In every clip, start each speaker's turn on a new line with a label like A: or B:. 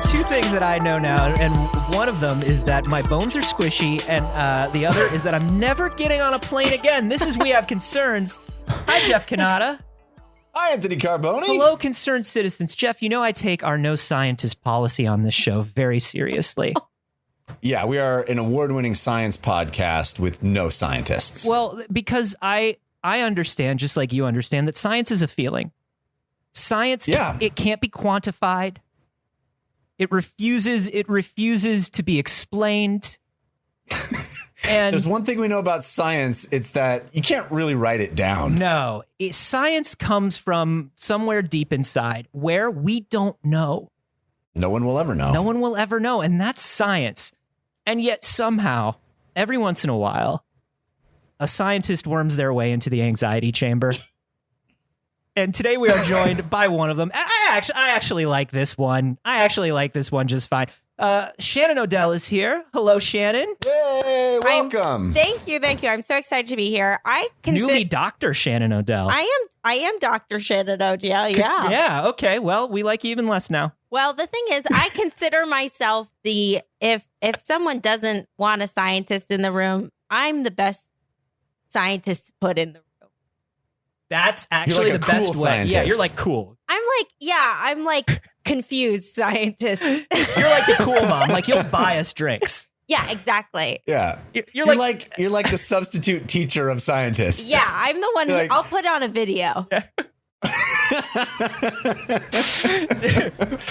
A: two things that I know now, and one of them is that my bones are squishy, and the other is that I'm never getting on a plane again. This is We Have Concerns. Hi, Jeff Canada.
B: Hi, Anthony Carboni.
A: Hello, concerned citizens. Jeff, you know I take our no scientist policy on this show very seriously.
B: Yeah, we are an award-winning science podcast with no scientists.
A: Well, because I understand, just like you understand, that science is a feeling. Science, it can't be quantified. It refuses to be explained. And
B: there's one thing we know about science. It's that you can't really write it down.
A: No, science comes from somewhere deep inside where we don't know.
B: No one will ever know.
A: No one will ever know. And that's science. And yet somehow, every once in a while, a scientist worms their way into the anxiety chamber. And today we are joined by one of them. I actually like this one. I actually like this one just fine. Shannon Odell is here. Hello, Shannon.
B: Yay, welcome.
C: Thank you. I'm so excited to be here.
A: Newly Dr. Shannon Odell.
C: I am Dr. Shannon Odell, yeah.
A: Yeah, okay. Well, we like you even less now.
C: Well, the thing is, I consider myself if someone doesn't want a scientist in the room, I'm the best scientist to put in the room.
A: That's actually
B: like
A: the
B: cool
A: best way.
B: scientist.
A: Yeah, you're like cool.
C: I'm like confused scientist.
A: You're like the cool mom. Like you'll buy us drinks.
C: Yeah, exactly.
B: Yeah.
A: You're like
B: the substitute teacher of scientists.
C: Yeah, I'm the one I'll put on a video.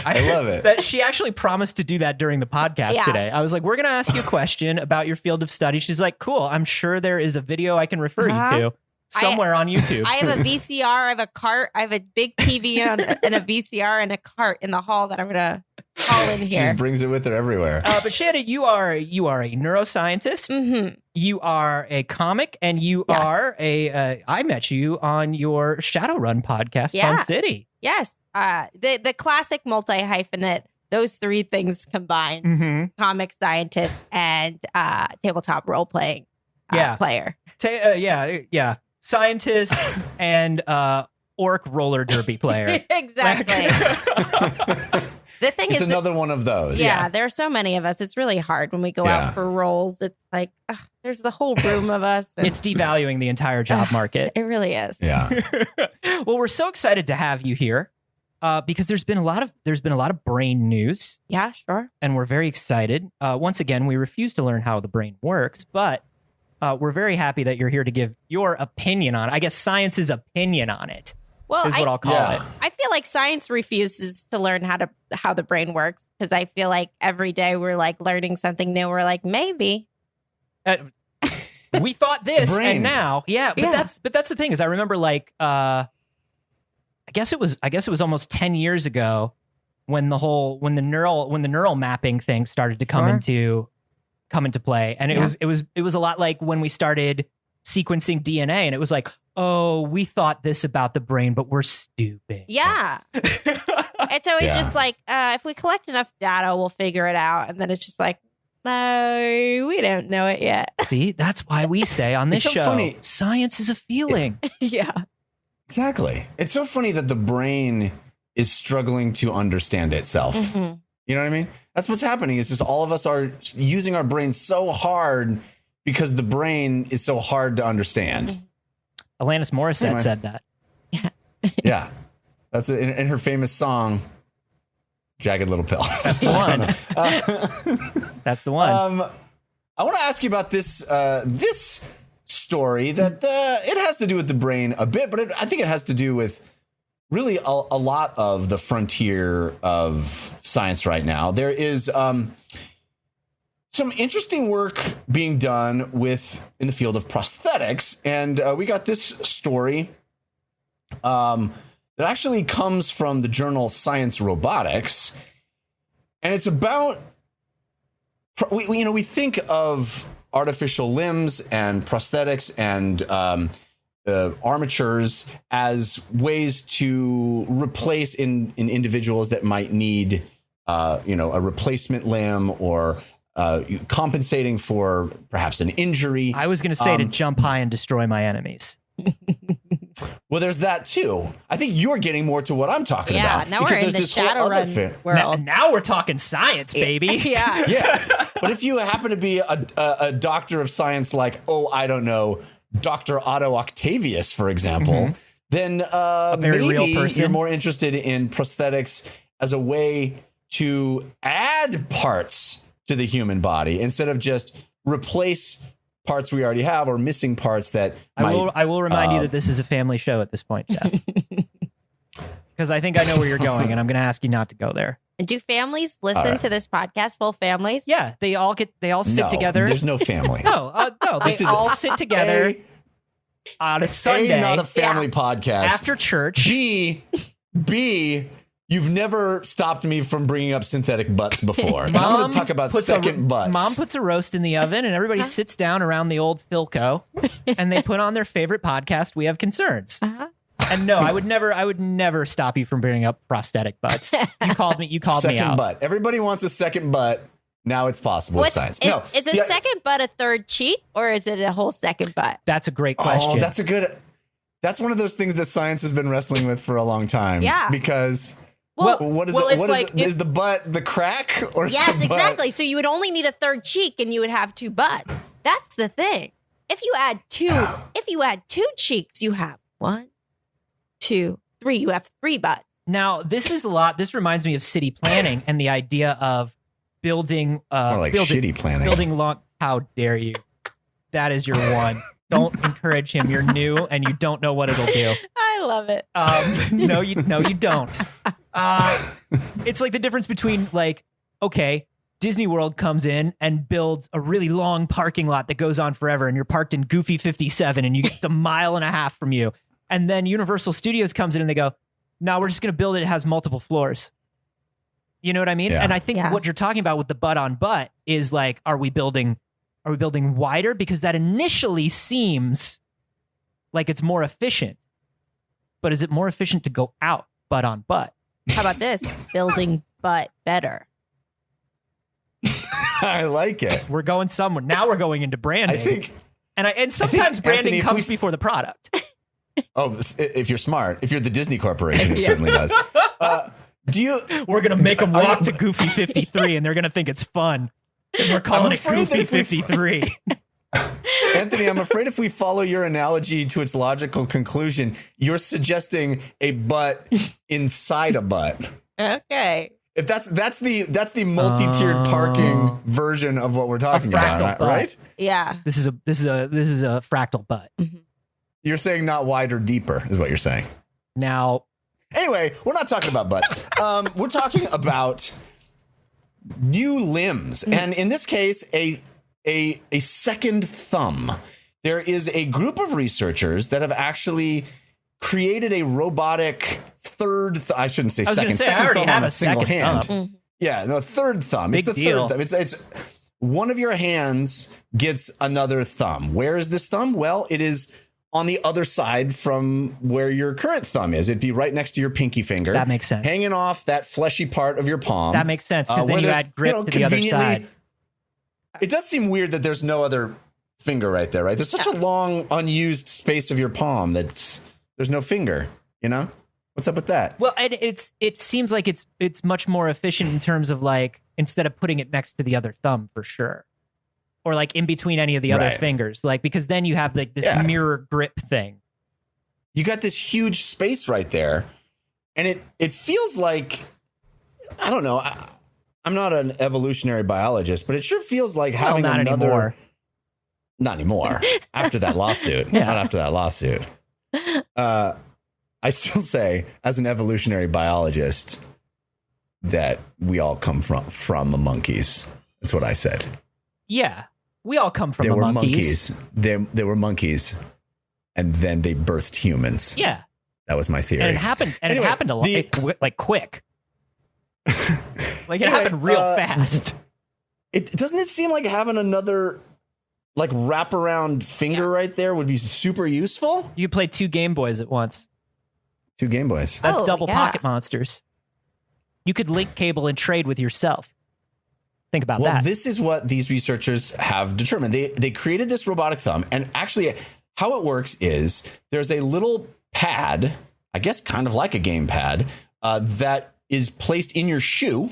B: I love it.
A: That she actually promised to do that during the podcast today. I was like, we're going to ask you a question about your field of study. She's like, cool. I'm sure there is a video I can refer you to somewhere on YouTube.
C: I have a VCR. I have a cart. I have a big TV and a VCR and a cart in the hall that I'm going to haul in here.
B: She brings it with her everywhere.
A: But Shannon, you are a neuroscientist. Mm-hmm. You are a comic, and you are I met you on your Shadowrun podcast, Fun City.
C: Yes. The classic multi-hyphenate, those three things combined, comic scientist and tabletop role-playing player.
A: Yeah. Scientist and orc roller derby player.
C: Exactly. The thing is,
B: another one of those.
C: Yeah, there are so many of us. It's really hard when we go out for roles. It's like, there's the whole room of us. And
A: it's devaluing the entire job market.
C: It really is.
B: Yeah.
A: Well, we're so excited to have you here because there's been a lot of brain news.
C: Yeah, sure.
A: And we're very excited. Once again, we refuse to learn how the brain works, but we're very happy that you're here to give your opinion on it. I guess science's opinion on it. Well, is what I'll call it.
C: I feel like science refuses to learn how the brain works because I feel like every day we're like learning something new. We're like, maybe
A: we thought this, and now, but that's the thing is I remember like I guess it was almost 10 years ago when the neural mapping thing started to come into play, and it was a lot like when we started sequencing DNA, and it was like, oh, we thought this about the brain, but we're stupid.
C: Yeah. It's always just like, if we collect enough data, we'll figure it out. And then it's just like, no, we don't know it yet.
A: See, that's why we say on this show,
B: funny.
A: Science is a feeling.
C: Yeah.
B: Exactly. It's so funny that the brain is struggling to understand itself. Mm-hmm. You know what I mean? That's what's happening. It's just all of us are using our brains so hard because the brain is so hard to understand.
C: Mm-hmm.
A: Alanis Morissette said that.
B: Yeah. That's in her famous song, Jagged Little Pill.
A: That's the one. That's the one.
B: I want to ask you about this story that it has to do with the brain a bit, but I think it has to do with really a lot of the frontier of science right now. There is some interesting work being done in the field of prosthetics. And we got this story that actually comes from the journal Science Robotics. And it's about, we think of artificial limbs and prosthetics and armatures as ways to replace in individuals that might need, a replacement limb or compensating for perhaps an injury.
A: I was going to say to jump high and destroy my enemies.
B: Well, there's that too. I think you're getting more to what I'm talking about.
C: Yeah, now we're in the Shadowrun world.
A: Now we're talking science, baby.
C: Yeah.
B: Yeah. But if you happen to be a doctor of science like, I don't know, Dr. Otto Octavius, for example, then
A: very real
B: maybe
A: person.
B: you're more interested in prosthetics as a way to add parts to the human body instead of just replace parts we already have or missing parts that
A: I will remind you that this is a family show at this point, Jeff. Because I think I know where you're going, and I'm going to ask you not to go there.
C: Do families listen to this podcast? Full families?
A: Yeah, they all sit together.
B: There's no family.
A: No, they all sit together on a Sunday.
B: Not a family podcast.
A: After church.
B: B, you've never stopped me from bringing up synthetic butts before. And I'm going to talk about second butts.
A: Mom puts a roast in the oven, and everybody sits down around the old Philco, and they put on their favorite podcast, We Have Concerns. And no, I would never stop you from bringing up prosthetic butts. You called me out.
B: Second butt. Everybody wants a second butt. Now it's possible with science.
C: Is a second butt a third cheek, or is it a whole second butt?
A: That's a great question.
B: That's one of those things that science has been wrestling with for a long time.
C: Yeah.
B: Because
C: what
B: is the butt the crack or
C: yes,
B: the butt?
C: exactly. So you would only need a third cheek, and you would have two butts. That's the thing. If you add two cheeks, you have 1, 2, 3. You have 3 butts.
A: Now this is a lot. This reminds me of city planning and the idea of building.
B: More like shitty planning.
A: Building long. How dare you? That is your one. Don't encourage him. You're new and you don't know what it'll do.
C: I love it.
A: No, you don't. It's like the difference between Disney World comes in and builds a really long parking lot that goes on forever, and you're parked in Goofy 57 and you get a mile and a half from you. And then Universal Studios comes in and they go, no, we're just going to build it. It has multiple floors. You know what I mean?
B: Yeah.
A: And I think what you're talking about with the butt on butt is like, are we building wider? Because that initially seems like it's more efficient. But is it more efficient to go out butt on butt?
C: How about this? Building butt better.
B: I like it.
A: We're going somewhere. Now we're going into branding.
B: I think,
A: and sometimes branding
B: Anthony,
A: comes before the product.
B: If you're smart, if you're the Disney Corporation, it certainly does.
A: We're going to make them walk to Goofy 53 and they're going to think it's fun because we're calling it Goofy 53.
B: Anthony, I'm afraid if we follow your analogy to its logical conclusion, you're suggesting a butt inside a butt.
C: Okay.
B: If that's the multi-tiered parking version of what we're talking about,
A: butt.
B: right?
C: Yeah.
A: This is a fractal butt.
C: Mm-hmm.
B: You're saying not wider, deeper is what you're saying.
A: Now,
B: anyway, we're not talking about butts. We're talking about new limbs, and in this case, a second thumb. There is a group of researchers that have actually created a robotic third. I shouldn't say second. Second thumb on a single hand.
C: Mm-hmm.
B: Yeah, the third thumb.
A: Big
B: it's the
A: deal.
B: third thumb. It's one of your hands gets another thumb. Where is this thumb? Well, it is on the other side from where your current thumb is. It'd be right next to your pinky finger.
A: That makes sense.
B: Hanging off that fleshy part of your palm.
A: That makes sense because then you add grip to the other side.
B: It does seem weird that there's no other finger right there, right? There's such a long unused space of your palm there's no finger, you know? What's up with that?
A: Well, and it seems like it's much more efficient in terms of like instead of putting it next to the other thumb for sure. Or like in between any of the other fingers, like because then you have like this mirror grip thing.
B: You got this huge space right there, and it feels like, I don't know. I'm not an evolutionary biologist, but it sure feels like having
A: not
B: another.
A: Anymore.
B: Not anymore. After that lawsuit, not after that lawsuit. I still say, as an evolutionary biologist, that we all come from monkeys. That's what I said.
A: Yeah. We all come from
B: There were
A: monkeys.
B: There were monkeys, and then they birthed humans.
A: Yeah.
B: That was my theory.
A: And it happened. And
B: Anyway,
A: it happened a lot, like quick. Like it happened real fast.
B: Doesn't it seem like having another like wraparound finger right there would be super useful?
A: You play 2 Game Boys at once.
B: 2 Game Boys.
A: That's double pocket monsters. You could link cable and trade with yourself. Think about that.
B: Well, this is what these researchers have determined. They created this robotic thumb, and actually how it works is there's a little pad, I guess kind of like a game pad, that is placed in your shoe.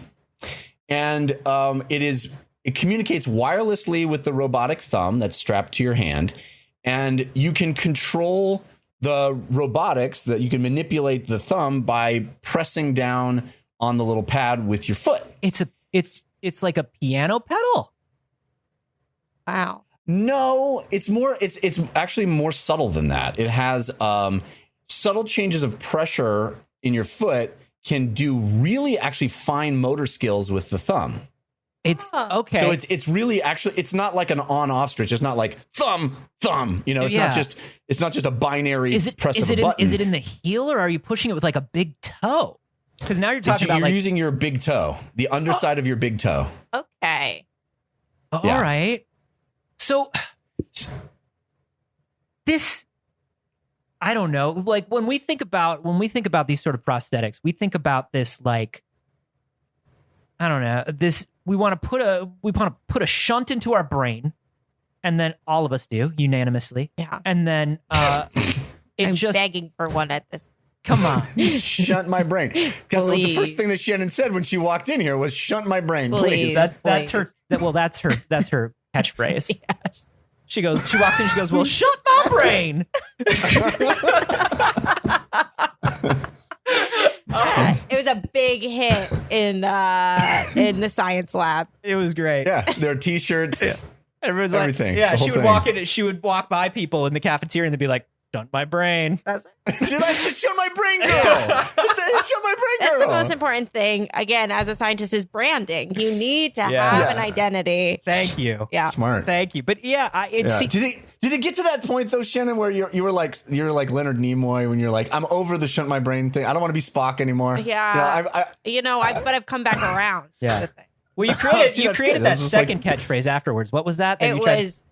B: And it communicates wirelessly with the robotic thumb that's strapped to your hand. And you can control the robotics, that you can manipulate the thumb by pressing down on the little pad with your foot.
A: It's like a piano pedal.
C: Wow.
B: No, it's actually more subtle than that. It has subtle changes of pressure in your foot can do really actually fine motor skills with the thumb.
A: It's okay.
B: So it's really actually, it's not like an on-off switch. It's not like thumb. It's not just a binary press of a button.
A: Is it in the heel, or are you pushing it with like a big toe? Because now you're talking about
B: you're using your big toe, the underside of your big toe.
C: Okay.
A: All right. So this, I don't know. Like when we think about these sort of prosthetics, we think about this like, I don't know, this, we want to put a shunt into our brain, and then all of us do unanimously.
C: Yeah.
A: And then I'm
C: begging for one at this.
A: Come on.
B: Shunt my brain. Because the first thing that Shannon said when she walked in here was shunt my brain, please.
A: That's her catchphrase. Yeah. She walks in, she goes, well, shut my brain.
C: It was a big hit in the science lab.
A: It was great.
B: Yeah, there are t-shirts. Yeah.
A: Everyone's
B: everything.
A: Like, yeah, she would walk by people in the cafeteria and they'd be like, "Shut my brain."
B: Dude, I said, "Shut my brain, girl." Shut my brain, girl.
C: That's the most important thing. Again, as a scientist, is branding. You need to have an identity.
A: Thank you.
C: Yeah,
B: smart.
A: Thank you. But
B: did it get to that point though, Shannon, where you were like Leonard Nimoy when you're like, I'm over the shunt my brain thing. I don't want to be Spock anymore.
C: Yeah. But I've come back around.
A: Yeah. Well, you created that second catchphrase afterwards. What was that?
C: It was,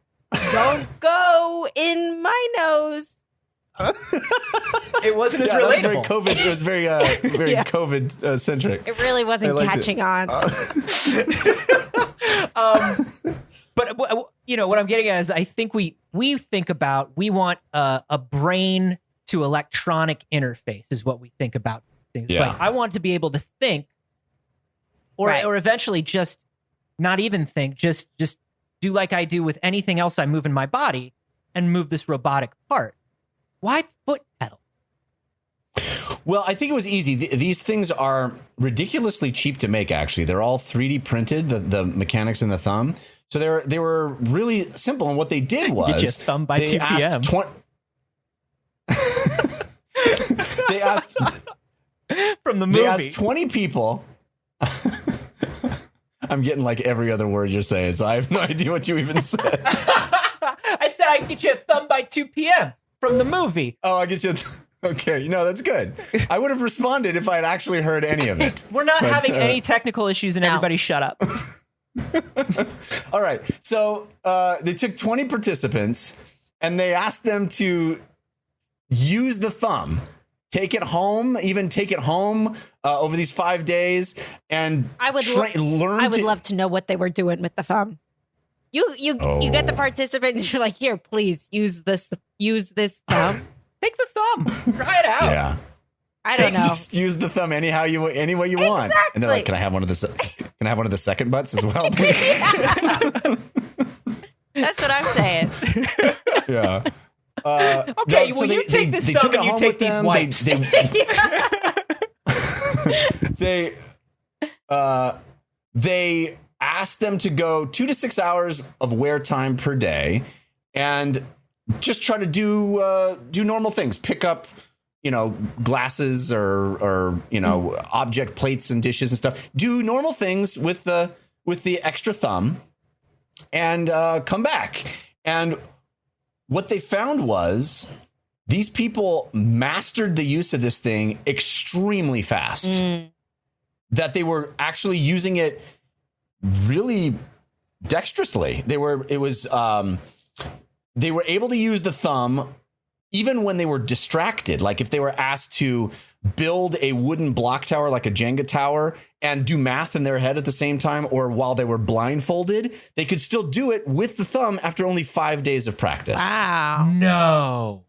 C: "Don't go in my nose."
A: It wasn't as relatable.
B: It was very COVID centric.
C: It really wasn't catching on.
A: But what I'm getting at is, I think we want a brain to electronic interface is what we think about things.
B: Yeah.
A: Like, I want to be able to think, or eventually just not even think, just do like I do with anything else I move in my body, and move this robotic part. Why foot pedal?
B: Well, I think it was easy. These things are ridiculously cheap to make, actually. They're all 3D printed, the mechanics in the thumb. So they were really simple. And what they did was...
A: Get your thumb by 2 p.m.
B: They asked...
A: From the movie.
B: They asked 20 people... I'm getting like every other word you're saying, so I have no idea what you even said.
A: I said I can get you a thumb by 2 p.m. from the movie.
B: Oh, I get you. Okay, that's good. I would have responded if I had actually heard any of it.
A: We're not having any technical issues, and everybody shut up.
B: All right. So they took 20 participants, and they asked them to use the thumb. Take it home over these 5 days, and
C: I would love to know what they were doing with the thumb. You get the participants. You're like, here, please use this thumb.
A: Take the thumb. Try it out.
B: Yeah,
C: I don't know.
B: Just use the thumb any way you want. And they're like, can I have one of the second butts as well, please?
C: That's what I'm saying.
B: Yeah.
A: Okay, you take this thumb and you take these wipes.
B: They asked them to go 2 to 6 hours of wear time per day, and just try to do normal things. Pick up, glasses or object plates and dishes and stuff. Do normal things with the extra thumb, and come back. And what they found was these people mastered the use of this thing extremely fast. That they were actually using it really dexterously. They were able to use the thumb even when they were distracted. Like if they were asked to build a wooden block tower, like a Jenga tower, and do math in their head at the same time, or while they were blindfolded, they could still do it with the thumb after only 5 days of practice.
C: Wow.
A: No.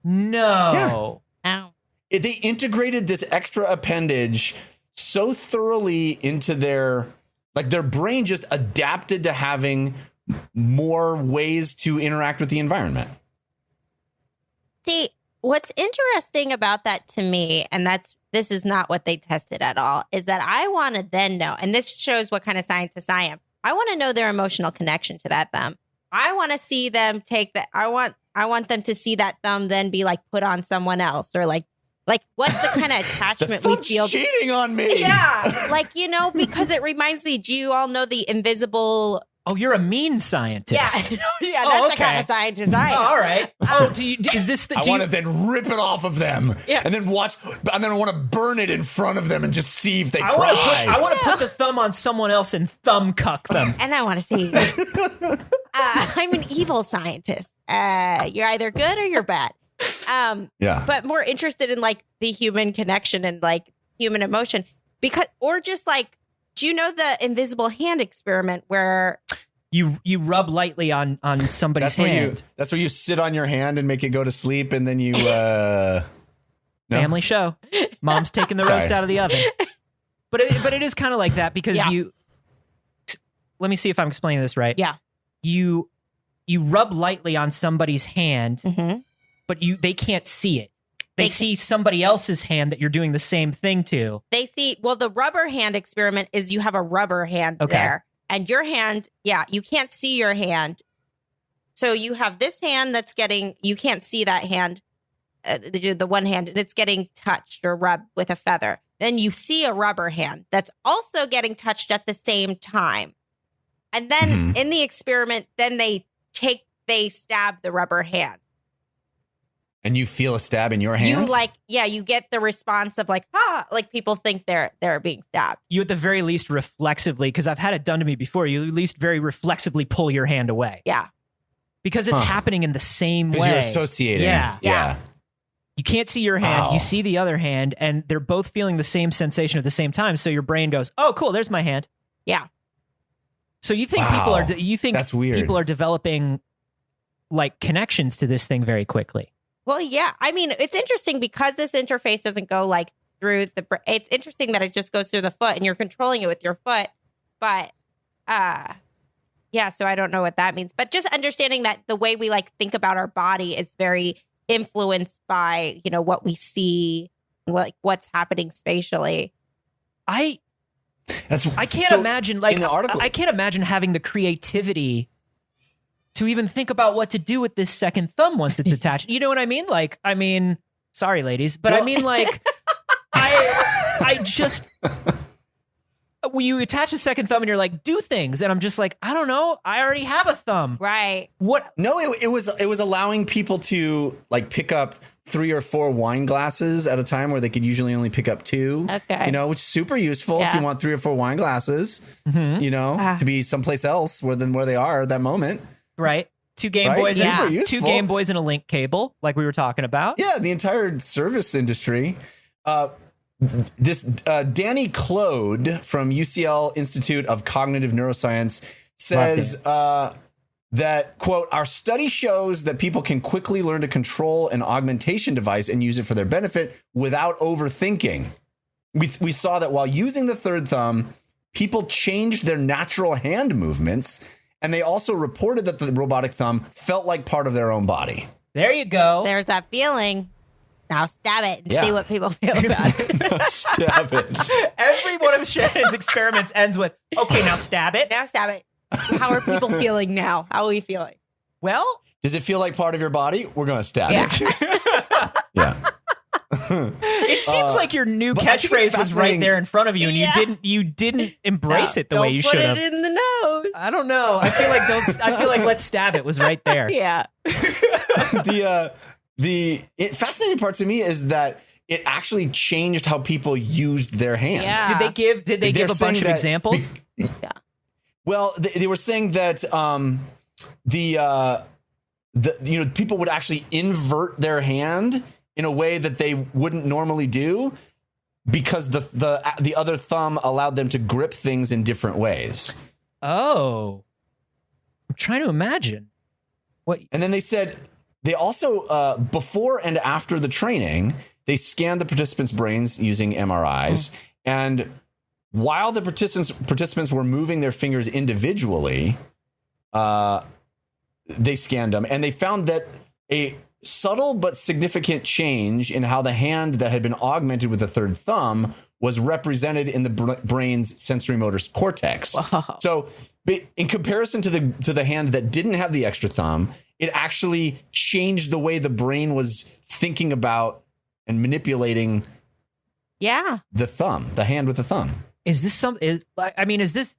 A: No.
C: Ow.
B: They integrated this extra appendage so thoroughly into their brain just adapted to having more ways to interact with the environment.
C: See, what's interesting about that to me, and this is not what they tested at all, is that I want to then know, and this shows what kind of scientist I am. I want to know their emotional connection to that thumb. I want to see them take that. I want them to see that thumb then be like put on someone else, or like what's the kind of attachment we feel?
B: Cheating on me.
C: Yeah, because it reminds me. Do you all know the invisible?
A: Oh, you're a mean scientist.
C: Yeah, that's the kind of scientist I am.
A: Oh, all right. Oh, is this the?
B: I want to then rip it off of them, and then and then I want to burn it in front of them and just see if they cry.
A: I want to put the thumb on someone else and thumb cuck them.
C: And I want to see. I'm an evil scientist. You're either good or you're bad. But more interested in like the human connection and like human emotion, do you know the invisible hand experiment where
A: you rub lightly on somebody's hand?
B: That's where you sit on your hand and make it go to sleep, and then you
A: Family show. Mom's taking the roast out of the oven. But it is kind of like that because let me see if I'm explaining this right.
C: Yeah.
A: You rub lightly on somebody's hand,
C: mm-hmm.
A: but they can't see it. They see somebody else's hand that you're doing the same thing to.
C: They see, the rubber hand experiment is you have a rubber hand there. And your hand, you can't see your hand. So you have this hand you can't see that hand, the one hand, and it's getting touched or rubbed with a feather. Then you see a rubber hand that's also getting touched at the same time. And then in the experiment, then they stab the rubber hand.
B: And you feel a stab in your hand?
C: You get the response of like people think they're being stabbed.
A: You at the very least reflexively, because I've had it done to me before, you at least very reflexively pull your hand away.
C: Yeah.
A: Because it's happening in the same way.
B: Because you're associating.
A: Yeah. You can't see your hand, you see the other hand, and they're both feeling the same sensation at the same time. So your brain goes, oh, cool, there's my hand.
C: Yeah.
A: So you think
B: That's weird.
A: People are developing like connections to this thing very quickly.
C: Well, yeah. I mean, it's interesting because this interface doesn't go like through it's interesting that it just goes through the foot and you're controlling it with your foot. But so I don't know what that means. But just understanding that the way we like think about our body is very influenced by, what we see, what's happening spatially.
A: I can't imagine in the article, I can't imagine having the creativity to even think about what to do with this second thumb once it's attached. You know what I mean? Sorry, ladies, but I mean, I just, when you attach a second thumb and you're like, do things. And I'm just like, I don't know. I already have a thumb.
C: Right.
A: What?
B: No, it was allowing people to like pick up 3 or 4 wine glasses at a time where they could usually only pick up 2.
C: Okay.
B: Which is super useful if you want 3 or 4 wine glasses, to be someplace else than where they are at that moment.
A: Right. 2 Game Boys,
B: Super
A: 2 Game Boys and a link cable, like we were talking about.
B: Yeah, the entire service industry. This Danny Claude from UCL Institute of Cognitive Neuroscience says that, quote, our study shows that people can quickly learn to control an augmentation device and use it for their benefit without overthinking. We saw that while using the third thumb, people changed their natural hand movements, and they also reported that the robotic thumb felt like part of their own body.
A: There you go.
C: There's that feeling. Now stab it and see what people feel about it.
B: Stab it.
A: Every one of Shannon's experiments ends with, okay, now stab it.
C: Now stab it. How are people feeling now? How are we feeling?
A: Well,
B: does it feel like part of your body? We're going to stab it. Yeah.
A: It seems like your new catchphrase was right there in front of you, and you didn't embrace it the way you should have.
C: Put it in the nose.
A: I don't know. I feel like let's stab it was right there.
C: Yeah.
B: The fascinating part to me is that it actually changed how people used their hand.
C: Yeah.
A: Did they give a bunch of examples?
C: Yeah.
B: Well, they were saying that people would actually invert their hand in a way that they wouldn't normally do because the other thumb allowed them to grip things in different ways.
A: Oh, I'm trying to imagine what.
B: And then they said They also, before and after the training, they scanned the participants' brains using MRIs. And while the participants were moving their fingers individually, they scanned them, and they found that a subtle but significant change in how the hand that had been augmented with a third thumb was represented in the brain's sensory motor cortex.
C: Wow.
B: So in comparison to the hand that didn't have the extra thumb, it actually changed the way the brain was thinking about and manipulating the hand with the thumb.
A: Is this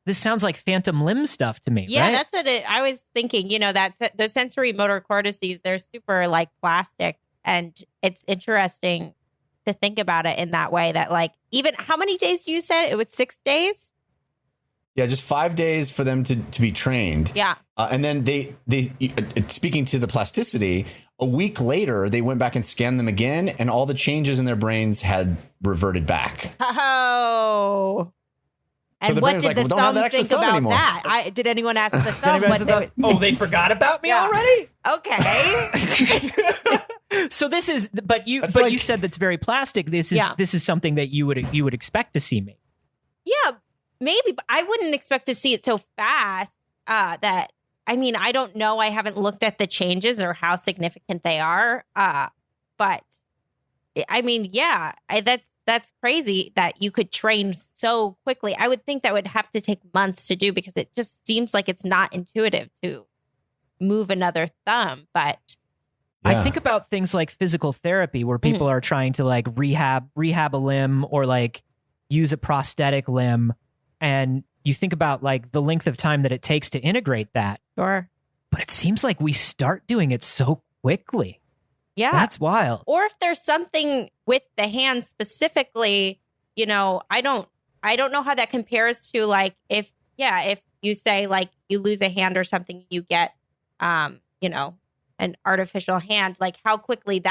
A: this sounds like phantom limb stuff to me.
C: Yeah,
A: right?
C: that's what I was thinking. That the sensory motor cortices, they're super like plastic, and it's interesting to think about it in that way. That like, even how many days do you said it was? 6 days?
B: Yeah, just 5 days for them to be trained.
C: Yeah,
B: and then they speaking to the plasticity, a week later they went back and scanned them again, and all the changes in their brains had reverted back.
C: Oh. And
B: so the
C: what did the thumb think about
B: anymore.
C: that? Did anyone ask the thumb?
A: They forgot about me already?
C: Okay.
A: So this is, you said that's very plastic. This is something that you would expect to see me.
C: Yeah, maybe, but I wouldn't expect to see it so fast. I don't know. I haven't looked at the changes or how significant they are. But I mean, that's crazy that you could train so quickly. I would think that would have to take months to do, because it just seems like it's not intuitive to move another thumb. But
A: I think about things like physical therapy, where people are trying to like rehab a limb or like use a prosthetic limb. And you think about like the length of time that it takes to integrate that.
C: Sure.
A: But it seems like we start doing it so quickly.
C: Yeah.
A: That's wild.
C: Or if there's something with the hand specifically, I don't know how that compares to like if you say like you lose a hand or something, you get, an artificial hand, like how quickly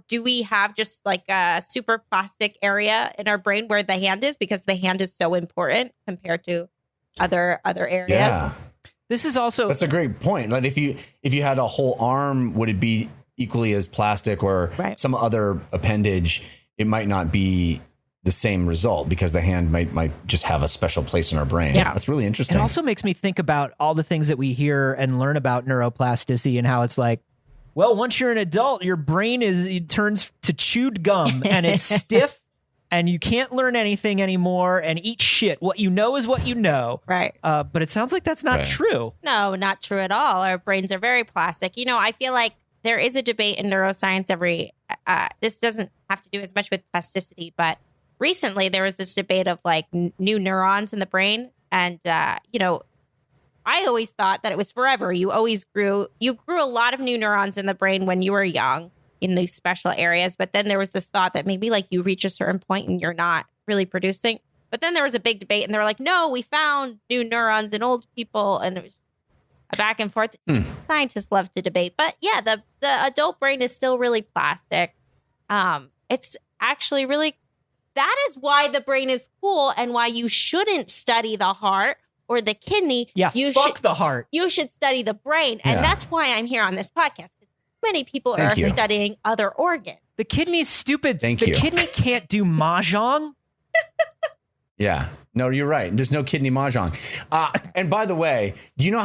C: do we have just like a super plastic area in our brain where the hand is, because the hand is so important compared to other areas?
B: Yeah.
A: This is also,
B: that's a great point. Like if you had a whole arm, would it be equally as plastic, or some other appendage? It might not be the same result, because the hand might just have a special place in our brain.
A: Yeah.
B: That's really interesting.
A: It also makes me think about all the things that we hear and learn about neuroplasticity, and how it's like, well, once you're an adult, your brain it turns to chewed gum and it's stiff and you can't learn anything anymore and eat shit. What you know is what you know.
C: Right.
A: But it sounds like that's not true.
C: No, not true at all. Our brains are very plastic. I feel like there is a debate in neuroscience this doesn't have to do as much with plasticity, but recently there was this debate of like new neurons in the brain. And, I always thought that it was forever. You grew a lot of new neurons in the brain when you were young in these special areas. But then there was this thought that maybe like you reach a certain point and you're not really producing. But then there was a big debate, and they were like, no, we found new neurons in old people. And it was a back and forth. Scientists love to debate. But yeah, the adult brain is still really plastic. It's actually really, that is why the brain is cool, and why you shouldn't study the heart or the kidney.
A: Yeah, fuck the heart.
C: You should study the brain. And that's why I'm here on this podcast. Many people are studying other organs.
A: The kidney's stupid.
B: The
A: kidney can't do mahjong.
B: Yeah. No, you're right. There's no kidney mahjong. And by the way, do you know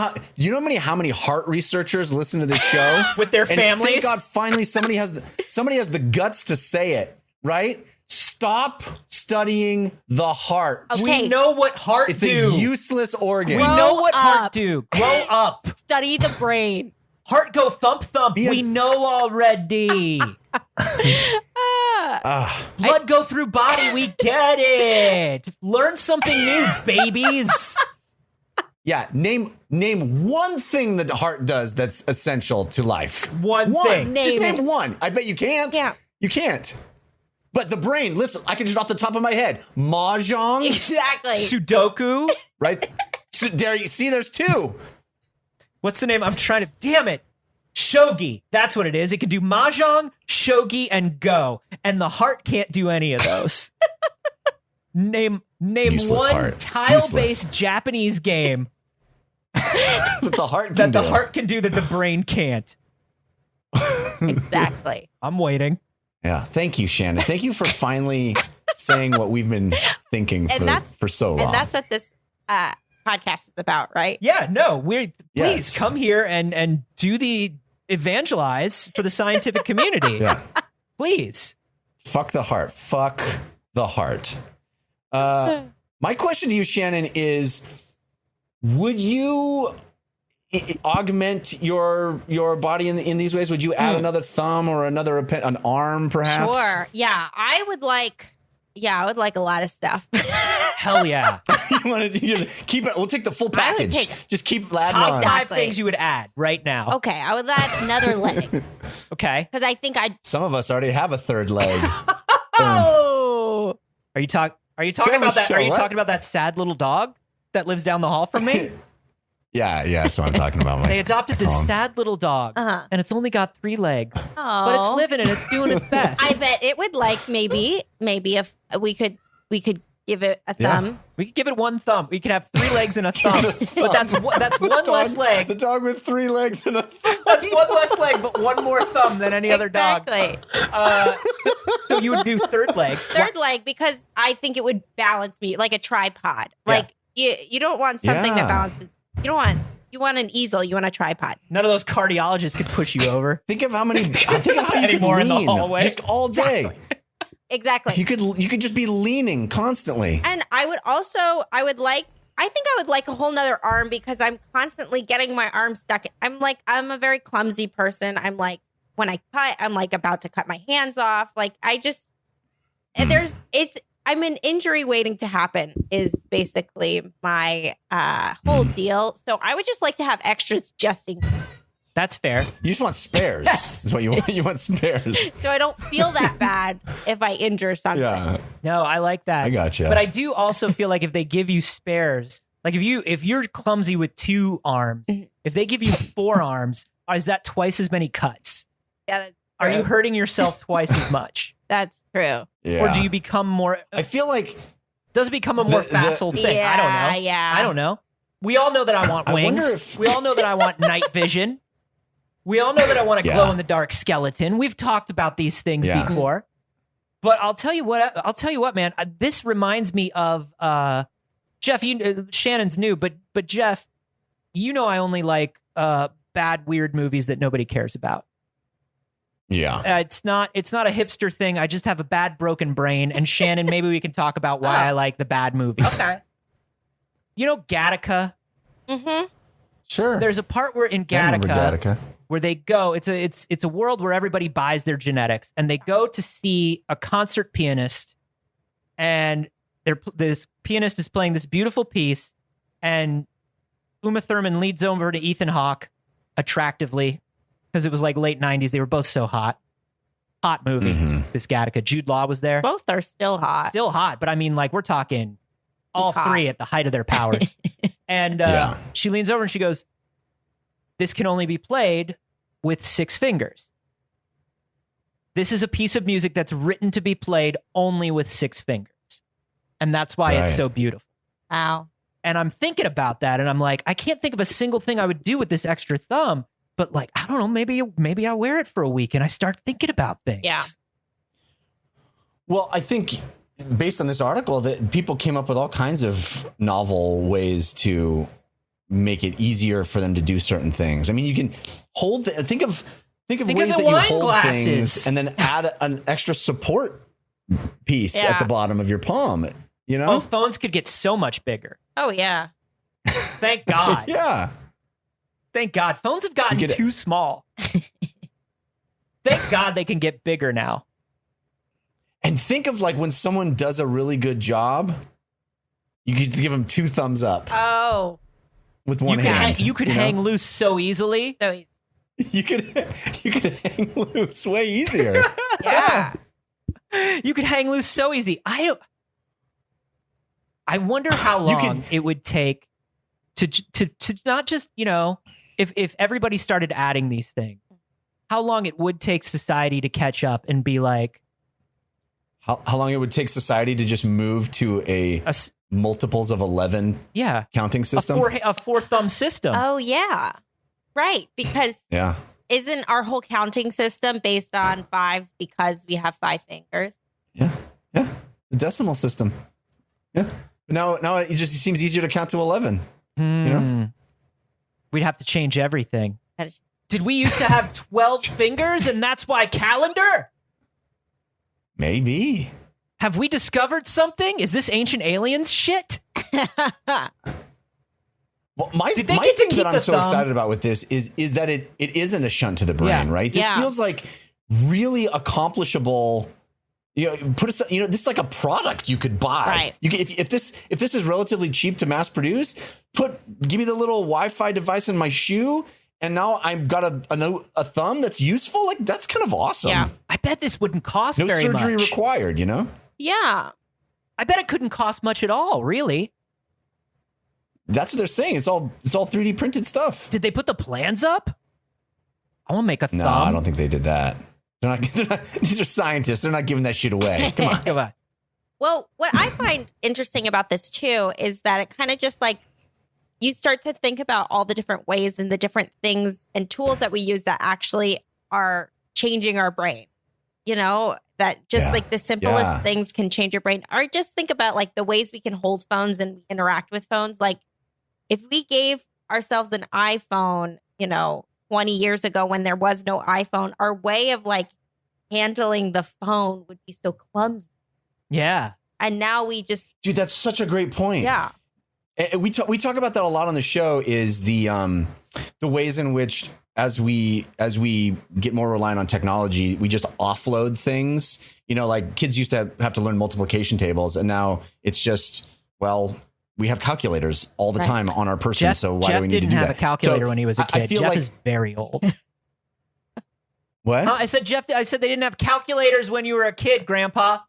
B: how many heart researchers listen to this show
A: with their families?
B: Thank God, finally somebody has the guts to say it, right? Stop studying the heart.
C: Okay.
A: We know what heart
B: it's
A: do.
B: It's a useless organ.
A: We know what heart do. Grow up.
C: Study the brain.
A: Heart go thump thump. We know already. Blood go through body. We get it. Learn something new, babies.
B: Yeah, name one thing that the heart does that's essential to life.
A: One thing.
B: Just name one. I bet you can't.
C: Yeah.
B: You can't. But the brain, listen, I can just off the top of my head. Mahjong.
C: Exactly.
A: Sudoku.
B: Right? So there you see, there's two.
A: What's the name? I'm trying to, damn it. Shogi. That's what it is. It can do mahjong, shogi, and go. And the heart can't do any of those. Name
B: Useless
A: one
B: heart.
A: tile-based Japanese game
B: that the heart can
A: that the heart can do that the brain can't.
C: Exactly.
A: I'm waiting.
B: Yeah. Thank you, Shannon. Thank you for finally saying what we've been thinking for so long.
C: And that's what this podcast is about, right?
A: Yeah, no, please come here and do the evangelize for the scientific community.
B: Yeah.
A: Please.
B: Fuck the heart. Fuck the heart. My question to you, Shannon, is would you augment your body in these ways? Would you add another thumb or an arm, perhaps?
C: Sure. Yeah, I would like a lot of stuff.
A: Hell yeah.
B: You want to keep it? We'll take the full package. Just keep adding on.
A: Top 5 things you would add right now.
C: Okay, I would add another leg.
A: Okay.
C: Because I think
B: Some of us already have a third leg.
C: Oh.
A: Are you talking about that? Are you talking about that sad little dog that lives down the hall from me?
B: Yeah, that's what I'm talking about.
A: They adopted this sad little dog, and it's only got 3 legs, but it's living and it's doing its best.
C: I bet it would maybe if we could give it a thumb.
A: We could give it 1 thumb. We could have 3 legs and a thumb, but that's one less leg.
B: The dog with 3 legs and a thumb.
A: That's 1 less leg, but 1 more thumb than any other dog.
C: Exactly.
A: So you would do third leg.
C: Third leg because I think it would balance me like a tripod. Like you don't want something that balances. You want an easel. You want a tripod.
A: None of those cardiologists could push you over.
B: Think of how you could
A: more
B: lean
A: in the hallway.
B: just all day.
C: Exactly.
B: You could just be leaning constantly.
C: And I would like a whole nother arm because I'm constantly getting my arm stuck. I'm a very clumsy person. I'm like, when I cut, I'm like about to cut my hands off. Like I'm an injury waiting to happen is basically my whole deal. So I would just like to have extras just in case.
A: That's fair.
B: You just want spares. Yes. Is what you want. You want spares.
C: So I don't feel that bad if I injure something.
B: Yeah.
A: No, I like that.
B: I gotcha.
A: But I do also feel like if they give you spares, like if you're clumsy with 2 arms, if they give you 4 arms, is that twice as many cuts?
C: Yeah. That's
A: Are
C: true.
A: you hurting yourself twice as much?
C: That's true.
B: Yeah.
A: Or do you become more?
B: I feel like
A: does it become a more facile thing?
C: Yeah,
A: I don't know.
C: yeah.
A: I don't know. We all know that I want wings. We all know that I want night vision. We all know that I want a glow in the dark skeleton. We've talked about these things before. But I'll tell you what, man. This reminds me of Jeff. Shannon's new, but Jeff, I only like bad, weird movies that nobody cares about.
B: Yeah.
A: It's not a hipster thing. I just have a bad, broken brain. And Shannon, maybe we can talk about why I like the bad movies.
C: Okay.
A: Gattaca.
C: Mm-hmm.
B: Sure.
A: There's a part where in Gattaca. Where they go, it's a world where everybody buys their genetics, and they go to see a concert pianist, and this pianist is playing this beautiful piece, and Uma Thurman leads over to Ethan Hawke attractively, because it was like late 90s. They were both so hot. Hot movie, this Gattaca. Jude Law was there.
C: Both are still hot.
A: Still hot, but I mean, like, we're talking all 3 at the height of their powers. And she leans over and she goes, "This can only be played with 6 fingers. This is a piece of music that's written to be played only with 6 fingers. And that's why it's so beautiful."
C: Wow.
A: And I'm thinking about that, and I'm like, I can't think of a single thing I would do with this extra thumb, but like, I don't know, maybe I wear it for a week and I start thinking about things.
C: Yeah.
B: Well, I think based on this article that people came up with all kinds of novel ways to make it easier for them to do certain things. I mean, you can think of ways that you hold things and then add an extra support piece at the bottom of your palm.
A: Oh, phones could get so much bigger.
C: Oh yeah.
A: Thank God.
B: Yeah.
A: Thank God. Phones have gotten too small. Thank God they can get bigger now.
B: And think of like when someone does a really good job, you could give them 2 thumbs up.
C: Oh.
B: With one hand.
A: You could hang loose so easily.
C: So easy.
B: You could hang loose way easier.
C: Yeah.
A: You could hang loose so easy. I wonder how long it would take to not just, if everybody started adding these things, how long it would take society to catch up and be like,
B: how long it would take society to just move to a multiples of 11
A: counting
B: system?
A: A 4 thumb system.
C: Oh yeah. Right. Because isn't our whole counting system based on fives because we have 5 fingers?
B: Yeah. The decimal system. Yeah. But now it just seems easier to count to 11. You know?
A: We'd have to change everything. Did we used to have 12 fingers and that's why calendar?
B: Maybe.
A: Have we discovered something? Is this ancient aliens shit?
B: Well, my thing that I'm so excited about with this is that it isn't a shunt to the brain, right? This feels like really accomplishable. This is like a product you could buy.
C: Right.
B: You can, if this is relatively cheap to mass produce, give me the little Wi-Fi device in my shoe, and now I've got a thumb that's useful. Like, that's kind of awesome.
C: Yeah.
A: I bet this wouldn't cost
B: no
A: very much.
B: surgery required.
C: Yeah.
A: I bet it couldn't cost much at all. Really.
B: That's what they're saying. It's all 3D printed stuff.
A: Did they put the plans up? I want to make a thumb.
B: No, I don't think they did that. They're not, these are scientists. They're not giving that shit away. Come on.
A: Come on.
C: Well, what I find interesting about this too is that it kind of just like you start to think about all the different ways and the different things and tools that we use that actually are changing our brain. That just like the simplest things can change your brain. Or just think about like the ways we can hold phones and interact with phones. Like if we gave ourselves an iPhone, 20 years ago when there was no iPhone, our way of like handling the phone would be so clumsy.
A: Yeah.
C: And now we just...
B: Dude, that's such a great point.
C: Yeah.
B: We talk about that a lot on the show, is the ways in which as we get more reliant on technology, we just offload things. Like kids used to have to learn multiplication tables, and now it's just, we have calculators all the time on our person. So why do we need to do that?
A: Jeff didn't have a calculator when he was a kid. Jeff is very old.
B: What?
A: I said they didn't have calculators when you were a kid, Grandpa.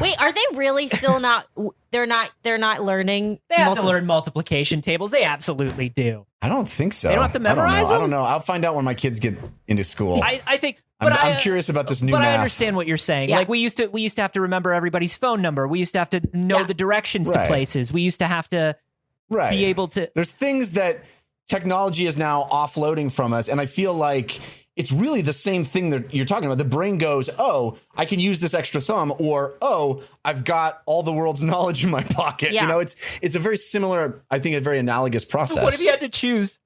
C: Wait, are they really still not? They're not learning.
A: They have to learn multiplication tables. They absolutely do.
B: I don't think so.
A: They don't have to memorize them?
B: I don't know. I'll find out when my kids get into school.
A: I think.
B: I'm curious about this new math.
A: But I understand what you're saying. Yeah. Like we used to have to remember everybody's phone number. We used to have to know the directions to places. We used to have to be able to.
B: There's things that technology is now offloading from us, and I feel like it's really the same thing that you're talking about. The brain goes, oh, I can use this extra thumb, or, oh, I've got all the world's knowledge in my pocket.
C: Yeah.
B: It's a very similar, I think, a very analogous process.
A: What if you had to choose?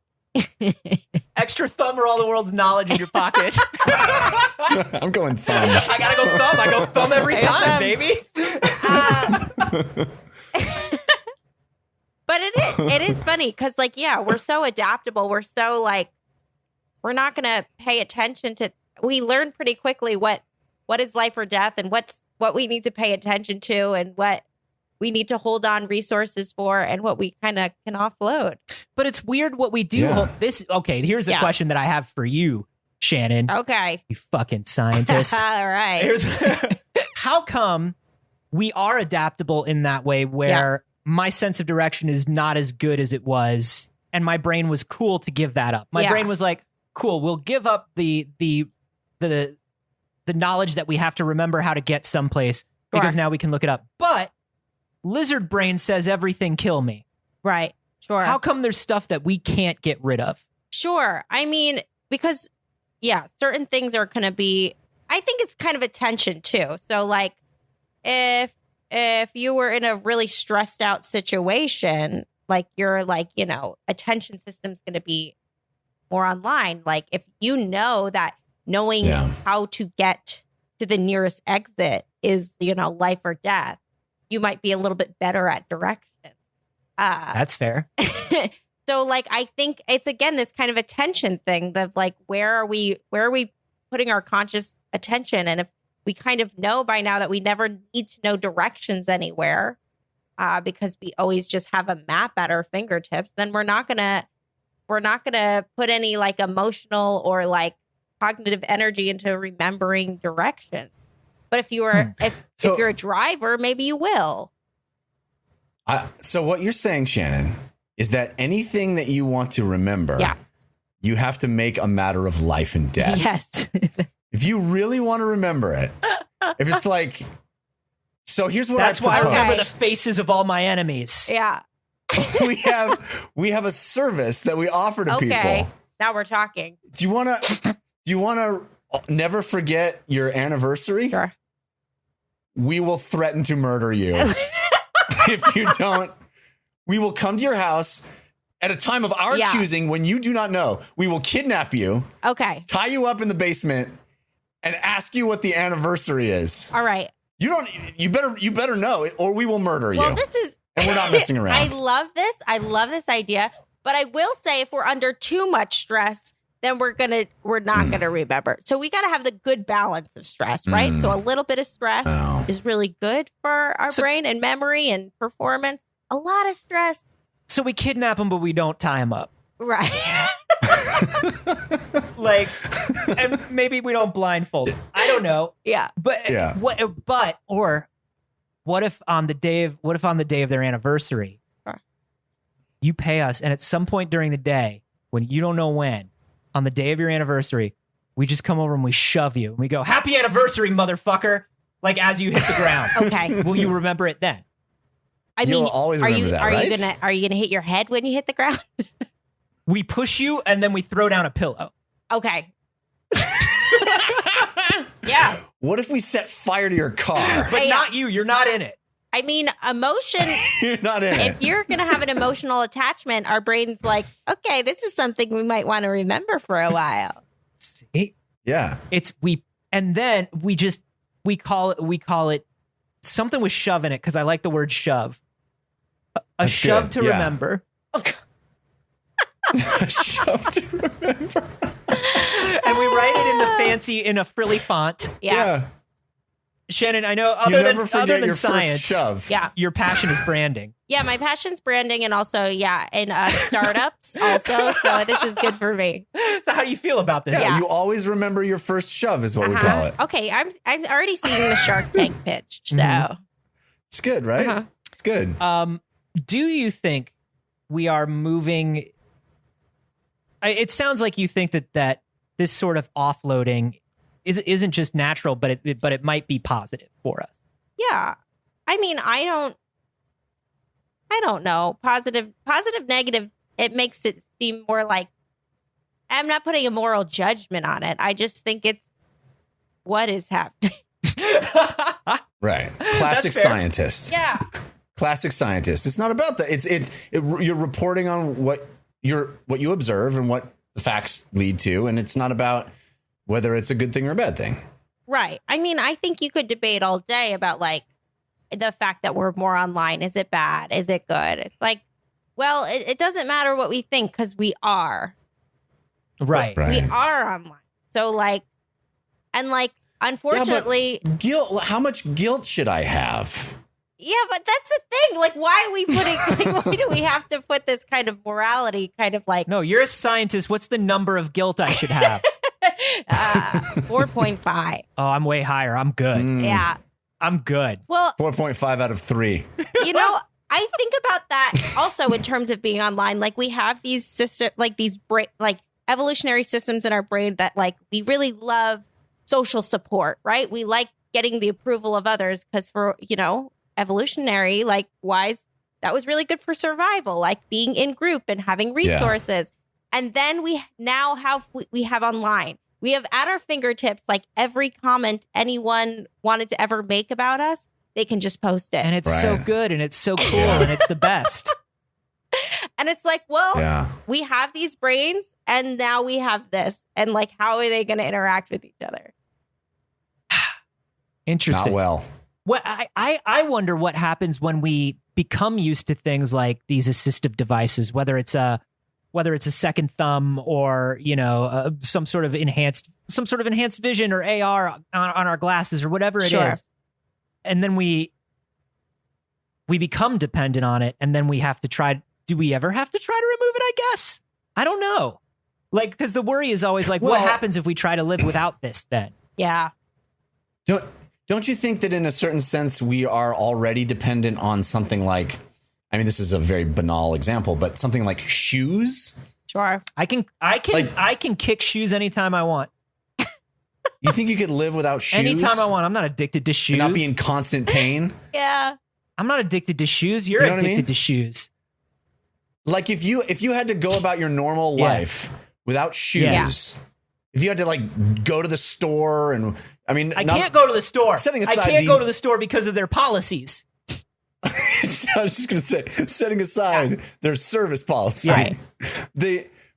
A: Extra thumb or all the world's knowledge in your pocket?
B: I'm going thumb.
A: I gotta go thumb. I go thumb every time, baby.
C: But it is funny because, like, we're so adaptable. We're so like, we're not going to pay attention to. We learn pretty quickly what is life or death, and what we need to pay attention to, and what we need to hold on resources for, and what we kind of can offload.
A: But it's weird what we do. Yeah. Here's a question that I have for you, Shannon.
C: Okay.
A: You fucking scientist.
C: All right.
A: How come we are adaptable in that way where my sense of direction is not as good as it was, and my brain was cool to give that up? My brain was like, cool, we'll give up the knowledge that we have to remember how to get someplace because now we can look it up. But lizard brain says everything kill me.
C: Right. Sure.
A: How come there's stuff that we can't get rid of?
C: Sure. I mean, because certain things are going to be, I think it's kind of attention too. So like if you were in a really stressed out situation, like your attention system's going to be more online. Like if you know that knowing how to get to the nearest exit is, life or death, you might be a little bit better at direction.
A: That's fair.
C: So like, I think it's, again, this kind of attention thing of like, where are we putting our conscious attention? And if we kind of know by now that we never need to know directions anywhere, because we always just have a map at our fingertips, then we're not gonna put any like emotional or like cognitive energy into remembering directions. But if you're if you're a driver, maybe you will.
B: So what you're saying, Shannon, is that anything that you want to remember, you have to make a matter of life and death.
C: Yes.
B: If you really want to remember it, if it's like, so here's what
A: that's why I remember the
C: Okay.
A: faces of all my enemies.
C: Yeah.
B: we have a service that we offer to people
C: Now we're talking.
B: Do you want to never forget your anniversary?
C: Sure.
B: We will threaten to murder you. If you don't, we will come to your house at a time of our choosing when you do not know. We will kidnap you.
C: Okay.
B: Tie you up in the basement and ask you what the anniversary is.
C: All right.
B: You better know it, or we will murder you.
C: Well, this is,
B: and we're not messing around.
C: I love this. I love this idea. But I will say, if we're under too much stress, then we're not gonna remember. So we got to have the good balance of stress, right? So a little bit of stress is really good for our brain and memory and performance. A lot of stress.
A: So we kidnap him, but we don't tie him up.
C: Right.
A: Like, and maybe we don't blindfold him. I don't know.
C: Yeah.
A: But what if on the day of their anniversary, you pay us, and at some point during the day, when you don't know when, on the day of your anniversary, we just come over and we shove you and we go, "Happy anniversary, motherfucker!" Like as you hit the ground.
C: Okay.
A: Will you remember it then?
C: I mean,
B: You'll always remember that, right?
C: Are you gonna hit your head when you hit the ground?
A: We push you and then we throw down a pillow.
C: Okay. Yeah.
B: What if we set fire to your car?
A: But not you. You're not in it.
C: I mean, emotion.
B: You're not in
C: If
B: it.
C: you're going to have an emotional attachment, our brain's like, okay, this is something we might want to remember for a while.
B: Yeah.
A: And then we call it something with shove in it, because I like the word shove. A
B: That's
A: shove
B: good.
A: to remember.
B: A shove to remember.
A: And we write it in a frilly font.
C: Yeah.
A: Shannon, I know
B: You
A: other
B: never forget
A: than
B: your
A: science,
B: first shove.
C: Yeah.
A: your passion is branding.
C: Yeah, my passion's branding and also, and startups also. So this is good for me.
A: So how do you feel about this?
B: Yeah, you always remember your first shove is what we call it.
C: Okay, I'm already seeing the Shark Tank pitch. So
B: It's good, right? It's good.
A: Do you think we are moving? It sounds like you think that this sort of offloading isn't just natural, but it might be positive for us.
C: yeah. I mean, I don't know. Positive, negative, it makes it seem more like I'm not putting a moral judgment on it. I just think it's what is happening.
B: Right. Classic scientist.
C: Yeah.
B: Classic scientist. It's not about that. You're reporting on what you observe and what the facts lead to, and it's not about whether it's a good thing or a bad thing.
C: Right. I mean, I think you could debate all day about like the fact that we're more online. Is it bad? Is it good? It's like, well, it doesn't matter what we think because we are.
A: Right.
C: We are online. So like, and like, unfortunately,
B: guilt. How much guilt should I have?
C: Yeah, but that's the thing. Like, why are we putting, like, why do we have to put this kind of morality kind of like,
A: No, you're a scientist. What's the number of guilt I should have?
C: 4.5.
A: Oh, I'm way higher. I'm good.
C: Yeah.
A: I'm good.
C: Well,
B: 4.5 out of 3.
C: you know, I think about that also in terms of being online. Like we have these system, like these like evolutionary systems in our brain that like we really love social support, right? We like getting the approval of others because for, evolutionary, like wise, that was really good for survival, like being in group and having resources. Yeah. And then we now have online. We have at our fingertips, like every comment anyone wanted to ever make about us, they can just post it.
A: And it's so good and it's so cool and it's the best.
C: And it's like, well, we have these brains and now we have this. And like, how are they going to interact with each other?
A: Interesting.
B: Not well.
A: What I wonder what happens when we become used to things like these assistive devices, whether it's a second thumb or some sort of enhanced vision or AR on our glasses or whatever it is, and then we become dependent on it, and then we have to try. Do we ever have to try to remove it? I guess I don't know. Like, because the worry is always like, what happens if we try to live without this? Then
C: yeah.
B: Don't you think that in a certain sense we are already dependent on something like, I mean, this is a very banal example, but something like shoes?
C: Sure.
A: I can kick shoes anytime I want.
B: You think you could live without shoes?
A: Anytime I want. I'm not addicted to shoes.
B: And not be in constant pain?
C: Yeah.
A: I'm not addicted to shoes. You're addicted to shoes.
B: Like if you had to go about your normal life without shoes. If you had to like go to the store and I
A: can't go to the store.
B: I can't
A: go to the store because of their policies.
B: I was just going to say, setting aside their service policy.
C: Right.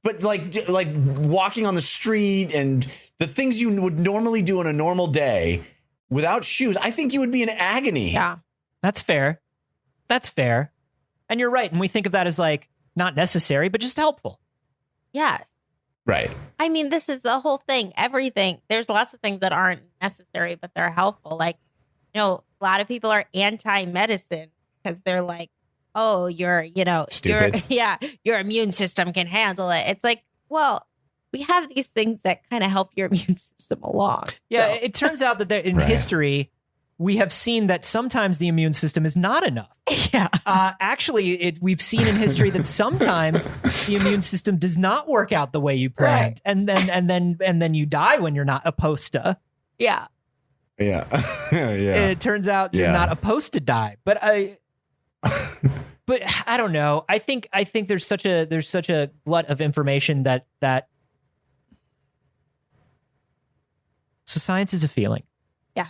B: But like walking on the street and the things you would normally do on a normal day without shoes, I think you would be in agony.
C: Yeah.
A: That's fair. And you're right. And we think of that as like not necessary, but just helpful.
C: Yes.
B: Right.
C: I mean, this is the whole thing. Everything. There's lots of things that aren't necessary, but they're helpful. Like, a lot of people are anti-medicine because they're like, oh,
B: stupid.
C: Your immune system can handle it. It's like, well, we have these things that kind of help your immune system along.
A: Yeah.
C: So.
A: It turns out that in history, we have seen that sometimes the immune system is not enough.
C: Yeah.
A: Actually, we've seen in history that sometimes the immune system does not work out the way you planned, and then you die when you're not supposed to.
C: Yeah.
B: Yeah.
A: And it turns out you're not supposed to die. But I don't know. I think there's such a glut of information that so science is a feeling.
C: Yeah.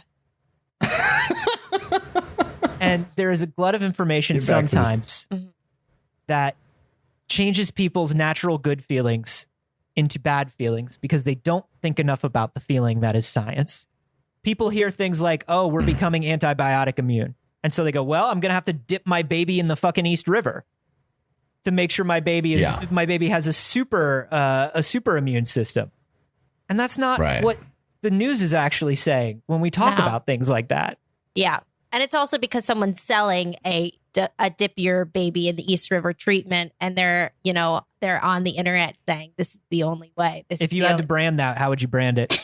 A: And there is a glut of information sometimes that changes people's natural good feelings into bad feelings because they don't think enough about the feeling that is science. People hear things like, oh, we're becoming antibiotic immune. And so they go, well, I'm going to have to dip my baby in the fucking East River to make sure my baby has a super immune system. And that's not what the news is actually saying when we talk about things like that.
C: Yeah. And it's also because someone's selling a dip your baby in the East River treatment, and they're on the internet saying this is the only way.
A: If you had to brand that, how would you brand it?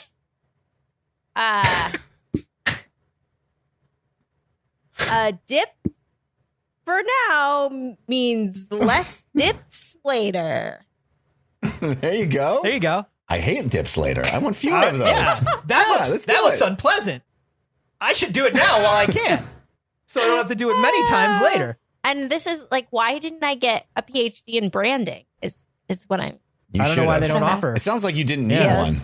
C: Dip for now means less dips later.
B: There you go. I hate dips later. I want fewer of those.
A: Yeah. That looks unpleasant. I should do it now while I can, so I don't have to do it many times later.
C: And this is like, why didn't I get a PhD in branding? Is what I'm.
B: I
A: don't know why they don't offer.
B: It sounds like you didn't need one.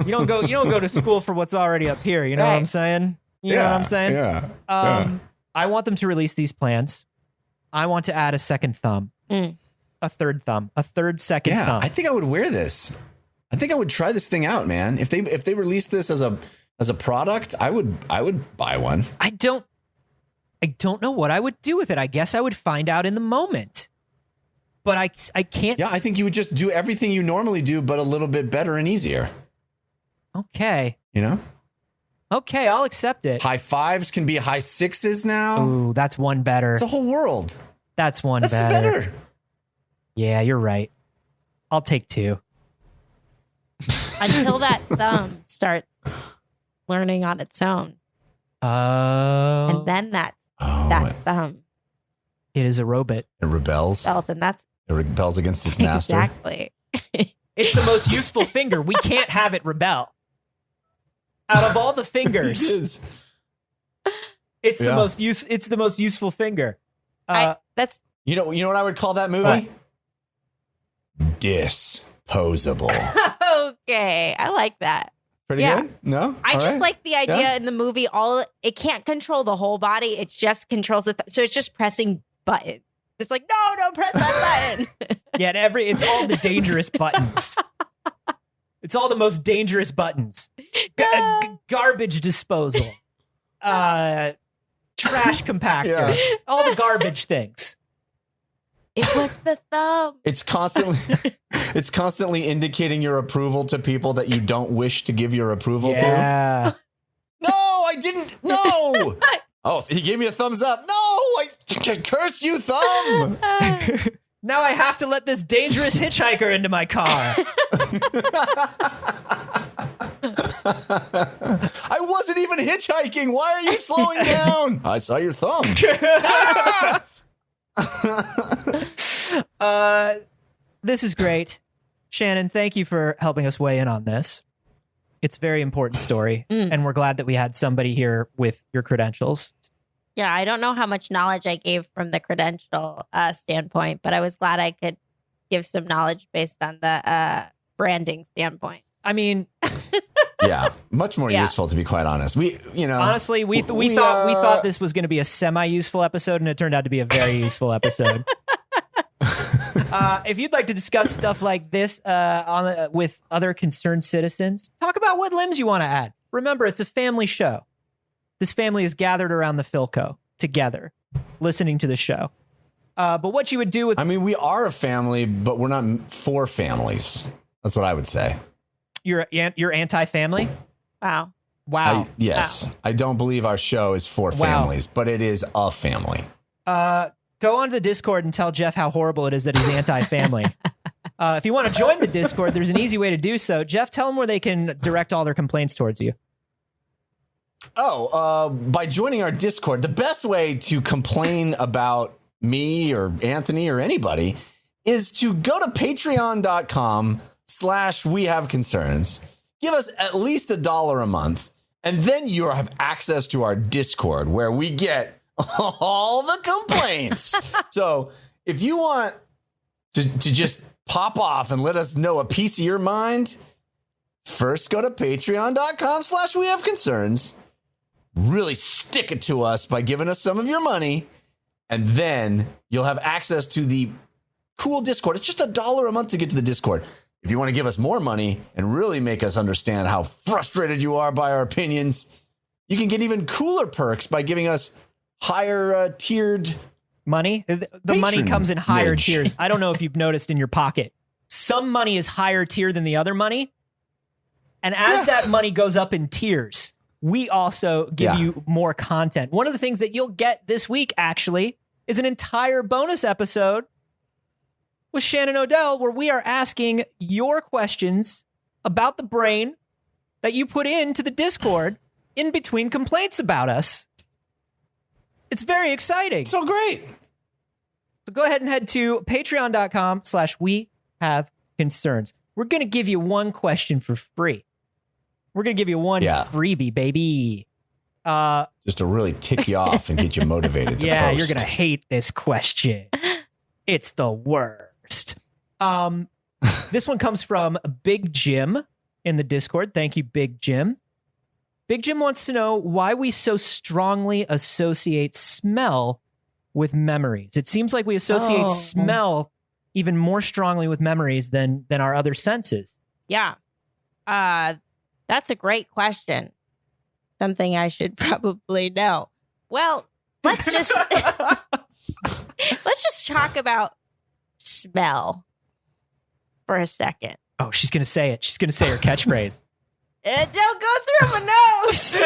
A: You don't go to school for what's already up here. You know what I'm saying? You know what I'm saying?
B: Yeah.
A: I want them to release these plans. I want to add a second thumb, a third thumb, a second thumb.
B: I think I would wear this. I think I would try this thing out, man. If they release this as a product, I would buy one.
A: I don't know what I would do with it. I guess I would find out in the moment. But I can't.
B: Yeah, I think you would just do everything you normally do, but a little bit better and easier.
A: Okay.
B: Okay,
A: I'll accept it.
B: High fives can be high sixes now.
A: Ooh, that's one better.
B: It's a whole world.
A: That's better. Yeah, you're right. I'll take two.
C: Until that thumb starts learning on its own.
A: Oh.
C: And then that thumb.
A: It is a robot.
B: It rebels.
C: And
B: it rebels against its master.
C: Exactly.
A: It's the most useful finger. We can't have it rebel. Out of all the fingers, it's the most useful finger.
B: You know what I would call that movie? Disposable.
C: Okay, I like that.
B: Pretty good? No?
C: I just like the idea in the movie, it can't control the whole body. It just controls so it's just pressing buttons. It's like, no, don't press that button.
A: Yeah, it's all the dangerous buttons. It's all the most dangerous buttons. Garbage disposal. Trash compactor. All the garbage things.
C: It was the thumb.
B: It's constantly indicating your approval to people that you don't wish to give your approval to. No, I didn't. No. Oh, he gave me a thumbs up. No, I curse you, thumb.
A: Now I have to let this dangerous hitchhiker into my car.
B: I wasn't even hitchhiking. Why are you slowing down? I saw your thumb.
A: This is great. Shannon, thank you for helping us weigh in on this. It's a very important story, and we're glad that we had somebody here with your credentials.
C: Yeah, I don't know how much knowledge I gave from the credential standpoint, but I was glad I could give some knowledge based on the branding standpoint.
A: I mean,
B: yeah, much more useful, to be quite honest.
A: Honestly, we thought this was going to be a semi-useful episode, and it turned out to be a very useful episode. If you'd like to discuss stuff like this with other concerned citizens, talk about what limbs you want to add. Remember, it's a family show. This family is gathered around the Philco together, listening to the show. But what you would do with...
B: I mean, we are a family, but we're not for families. That's what I would say.
A: You're anti-family?
C: Wow.
B: Yes. I don't believe our show is for families, but it is a family.
A: Go onto the Discord and tell Jeff how horrible it is that he's anti-family. If you want to join the Discord, there's an easy way to do so. Jeff, tell them where they can direct all their complaints towards you.
B: By joining our Discord, the best way to complain about me or Anthony or anybody is to go to patreon.com/wehaveconcerns. Give us at least $1 a month, and then you have access to our Discord where we get all the complaints. So if you want to just pop off and let us know a piece of your mind, first go to patreon.com/wehaveconcerns. Really stick it to us by giving us some of your money, and then you'll have access to the cool Discord. It's just $1 a month to get to the Discord. If you want to give us more money and really make us understand how frustrated you are by our opinions, you can get even cooler perks by giving us higher tiered
A: money. The money comes in higher tiers. I don't know if you've noticed in your pocket. Some money is higher tier than the other money. And as that money goes up in tiers, we also give you more content. One of the things that you'll get this week, actually, is an entire bonus episode with Shannon Odell, where we are asking your questions about the brain that you put into the Discord in between complaints about us. It's very exciting.
B: So great.
A: So go ahead and head to patreon.com/wehaveconcerns. We're going to give you one question for free. We're going to give you one freebie, baby.
B: Just to really tick you off and get you motivated to post.
A: You're going to hate this question. It's the worst. This one comes from Big Jim in the Discord. Thank you, Big Jim. Big Jim wants to know why we so strongly associate smell with memories. It seems like we associate smell even more strongly with memories than our other senses.
C: Yeah. That's a great question. Something I should probably know. Well, let's just talk about smell for a second.
A: Oh, she's going to say it. She's going to say her catchphrase.
C: Don't go through my nose.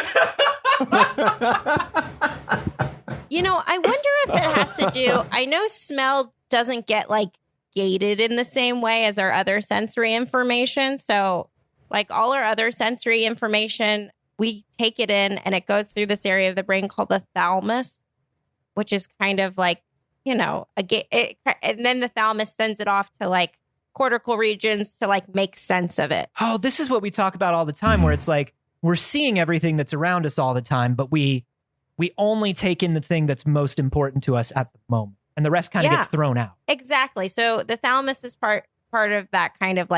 C: I wonder if it has to do, I know smell doesn't get gated in the same way as our other sensory information. So all our other sensory information, we take it in and it goes through this area of the brain called the thalamus, which is kind of and then the thalamus sends it off to cortical regions to make sense of it.
A: Oh, this is what we talk about all the time, where it's we're seeing everything that's around us all the time, but we only take in the thing that's most important to us at the moment, and the rest kind of gets thrown out.
C: Exactly. So the thalamus is part of that kind of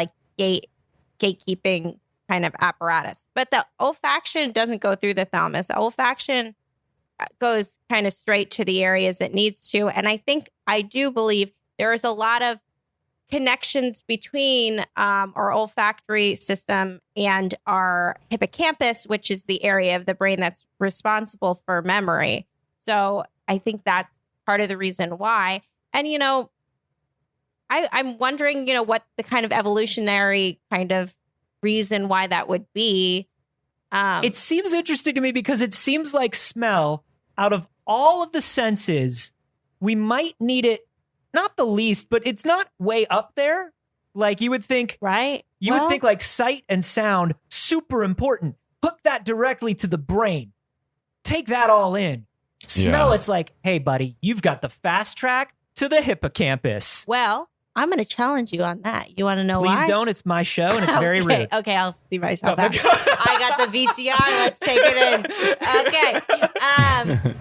C: gatekeeping kind of apparatus. But the olfaction doesn't go through the thalamus. The olfaction goes kind of straight to the areas it needs to. And I do believe there is a lot of connections between our olfactory system and our hippocampus, which is the area of the brain that's responsible for memory. So I think that's part of the reason why. And, I'm wondering, what the kind of evolutionary kind of reason why that would be.
A: It seems interesting to me because it seems like smell, out of all of the senses, we might need it, not the least, but it's not way up there. You would think,
C: right?
A: You would think sight and sound, super important. Hook that directly to the brain. Take that all in. Smell, it's hey, buddy, you've got the fast track to the hippocampus.
C: Well, I'm going to challenge you on that. You want to know why?
A: Please don't. It's my show, and it's very rude.
C: Okay, I'll see myself out. I got the VCR. Let's take it in. Okay.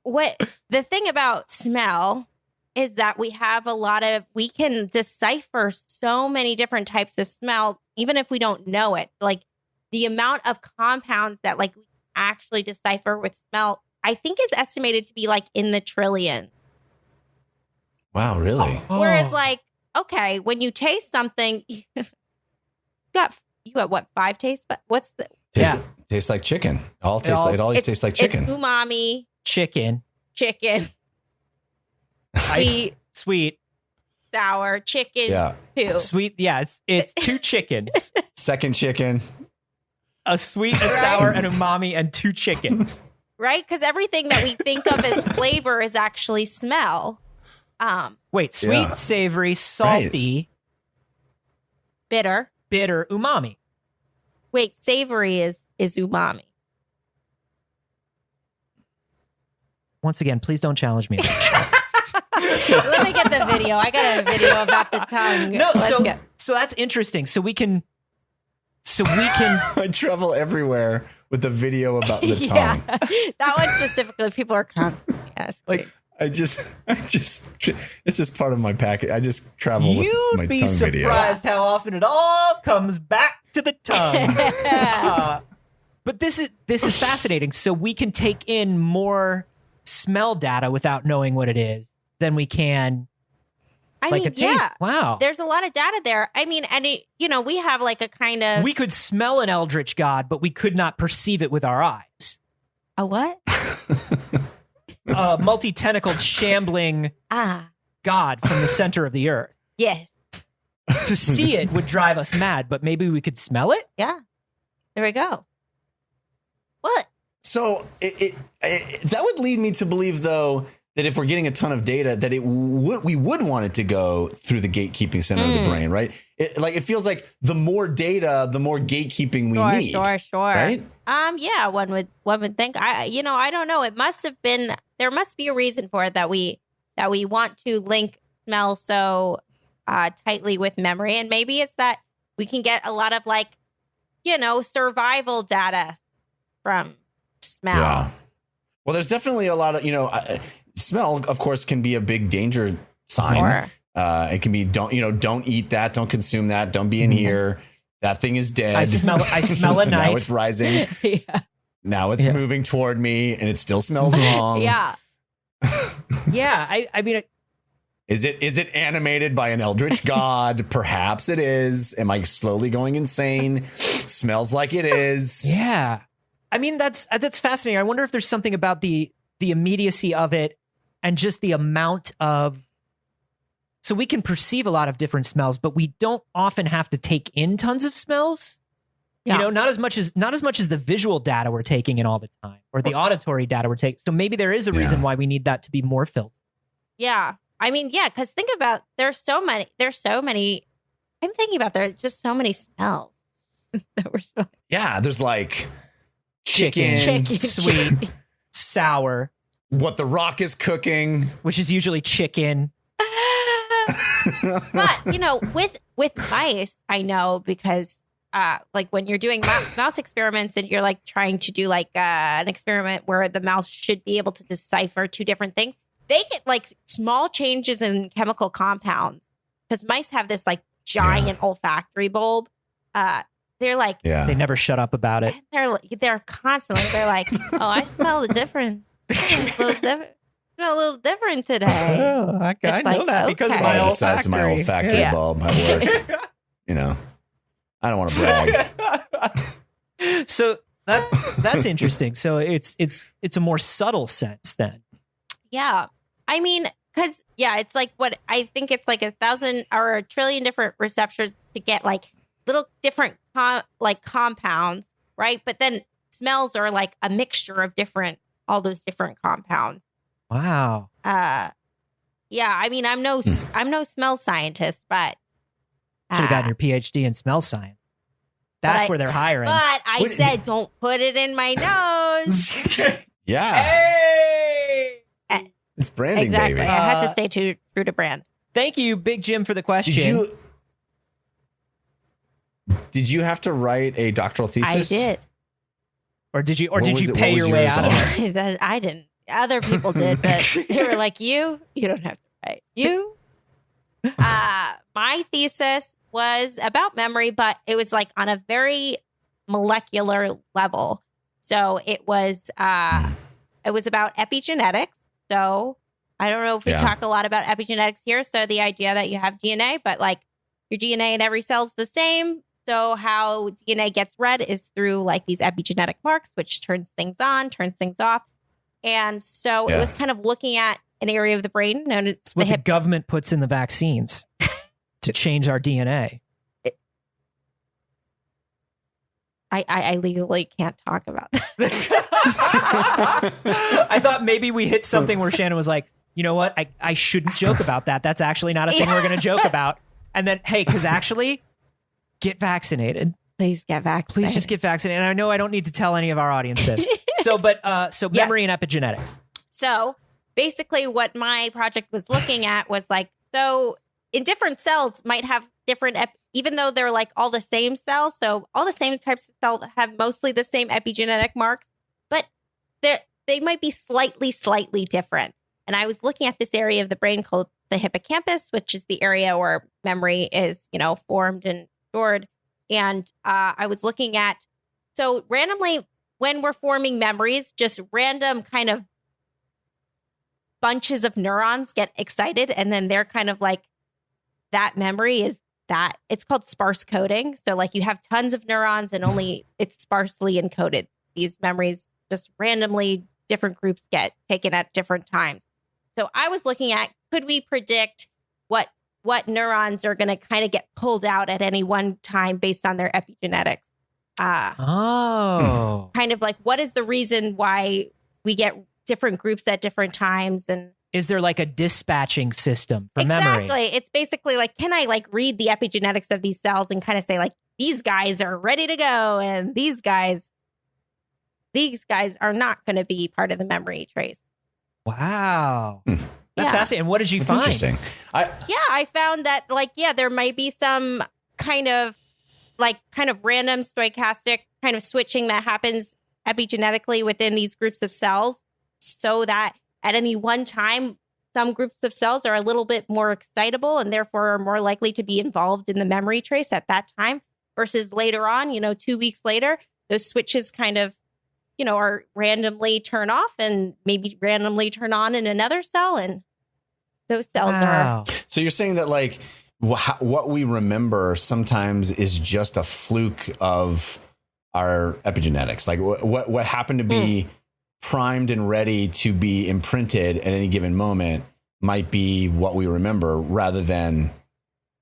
C: What the thing about smell is that we can decipher so many different types of smells, even if we don't know it. Like the amount of compounds that like we actually decipher with smell, I think is estimated to be like in the trillion.
B: Wow, really?
C: Whereas like, okay, when you taste something, you got what, 5 tastes? But what's the
B: Tastes like chicken. It always tastes like chicken.
C: It's umami,
A: chicken,
C: sweet, sour, chicken,
B: Yeah.
C: too.
A: Sweet, yeah, it's 2 chickens.
B: Second chicken.
A: A sweet, a sour, an umami, and 2 chickens.
C: Right? Because everything that we think of as flavor is actually smell.
A: Wait, sweet, savory, salty,
C: bitter,
A: umami.
C: Wait, savory is umami.
A: Once again, please don't challenge me.
C: Let me get the video. I got a video about the tongue.
A: No, so that's interesting. So we can.
B: I travel everywhere with the video about the tongue.
C: Yeah, that one specifically, people are constantly asking.
B: Like, I just, it's just part of my package. I just travel with my tongue video.
A: You'd be surprised how often it all comes back to the tongue. But this is fascinating. So we can take in more smell data without knowing what it is than we can.
C: I
A: like
C: mean,
A: a taste.
C: yeah.
A: Wow.
C: There's a lot of data there. I mean, and we have like a kind of.
A: We could smell an eldritch god, but we could not perceive it with our eyes.
C: A what?
A: A multi-tentacled shambling god from the center of the earth.
C: Yes.
A: To see it would drive us mad, but maybe we could smell it?
C: Yeah. There we go. What?
B: So that would lead me to believe, though, that if we're getting a ton of data, that we would want it to go through the gatekeeping center of the brain, right? It feels like the more data, the more gatekeeping we need.
C: Sure.
B: Right?
C: Yeah, one would think. I don't know. It must have been. There must be a reason for it that we want to link smell so tightly with memory, and maybe it's that we can get a lot of survival data from smell.
B: Yeah. Well, there's definitely a lot of smell, of course, can be a big danger sign.
C: Sure.
B: It can be don't eat that, don't consume that, don't be in here. That thing is dead.
A: I smell a knife.
B: Now it's rising.
C: Yeah.
B: Now it's moving toward me, and it still smells wrong.
C: Yeah.
A: Yeah. I mean,
B: is it animated by an eldritch god? Perhaps it is. Am I slowly going insane? Smells like it is.
A: Yeah. I mean, that's fascinating. I wonder if there's something about the immediacy of it and just the amount of. So we can perceive a lot of different smells, but we don't often have to take in tons of smells.
C: Yeah.
A: Not as much as the visual data we're taking in all the time, or the auditory data we're taking. So maybe there is a reason why we need that to be more filtered.
C: Yeah. I mean, yeah, because think about there's so many. I'm thinking about there's just so many smells that we're smelling.
B: Yeah, there's like
A: Chicken. Sweet, sour.
B: What the Rock is cooking,
A: which is usually chicken.
C: But with mice, I know because like when you're doing mouse experiments and you're like trying to do like an experiment where the mouse should be able to decipher 2 different things, they get like small changes in chemical compounds because mice have this like giant olfactory bulb. They're like,
A: they never shut up about it.
C: They're constantly, they're like, oh, I smell the difference. A little different today.
A: Oh, I know that because of my
B: the size of my olfactory bulb at work. I don't want to brag.
A: So that's interesting. So it's a more subtle sense then.
C: Yeah, I mean, because it's like what I think it's like 1,000 or 1 trillion different receptors to get like little different compounds, right? But then smells are like a mixture of all those different compounds.
A: Wow.
C: Yeah. I mean, I'm no smell scientist, but
A: should have gotten your PhD in smell science. That's where they're hiring.
C: But I said, don't put it in my nose.
B: Yeah.
A: Hey.
B: It's branding,
C: exactly.
B: baby.
C: I had to stay true to brand.
A: Thank you, Big Jim, for the question.
B: Did you have to write a doctoral thesis?
C: I did.
A: Or did you pay your way out of it?
C: I didn't. Other people did, but they were like, you don't have to Right. My thesis was about memory, but it was like on a very molecular level. So it was about epigenetics. So I don't know if we talk a lot about epigenetics here. So the idea that you have DNA, but like your DNA in every cell is the same. So how DNA gets read is through like these epigenetic marks, which turns things on, turns things off. And so it was kind of looking at an area of the brain known as
A: it's what the government puts in the vaccines to change our DNA.
C: I legally can't talk about that.
A: I thought maybe we hit something where Shannon was like, you know what? I shouldn't joke about that. That's actually not a thing we're going to joke about. And then, hey, because actually, get vaccinated.
C: Please get vaccinated.
A: Please just get vaccinated. And I know I don't need to tell any of our audience this. So memory and epigenetics.
C: So basically what my project was looking at was like, so in different cells might have different, even though they're like all the same cells. So all the same types of cells have mostly the same epigenetic marks, but they might be slightly different. And I was looking at this area of the brain called the hippocampus, which is the area where memory is, formed and stored. And I was looking at, so randomly when we're forming memories, just random kind of bunches of neurons get excited. And then they're kind of like, that memory is that. It's called sparse coding. So like you have tons of neurons and only it's sparsely encoded. These memories just randomly different groups get taken at different times. So I was looking at, could we predict what neurons are going to kind of get pulled out at any one time based on their epigenetics? Kind of like, what is the reason why we get different groups at different times? And
A: is there like a dispatching system for
C: memory?
A: Exactly.
C: It's basically like, can I like read the epigenetics of these cells and kind of say like, these guys are ready to go and these guys are not going to be part of the memory trace.
A: Wow. That's fascinating. What did you find?
B: Interesting.
C: I found that there might be some kind of random stochastic kind of switching that happens epigenetically within these groups of cells so that at any one time, some groups of cells are a little bit more excitable and therefore are more likely to be involved in the memory trace at that time versus later on, 2 weeks later, those switches kind of, are randomly turn off and maybe randomly turn on in another cell. And those cells are.
B: So you're saying that like what we remember sometimes is just a fluke of our epigenetics. Like what happened to be primed and ready to be imprinted at any given moment might be what we remember rather than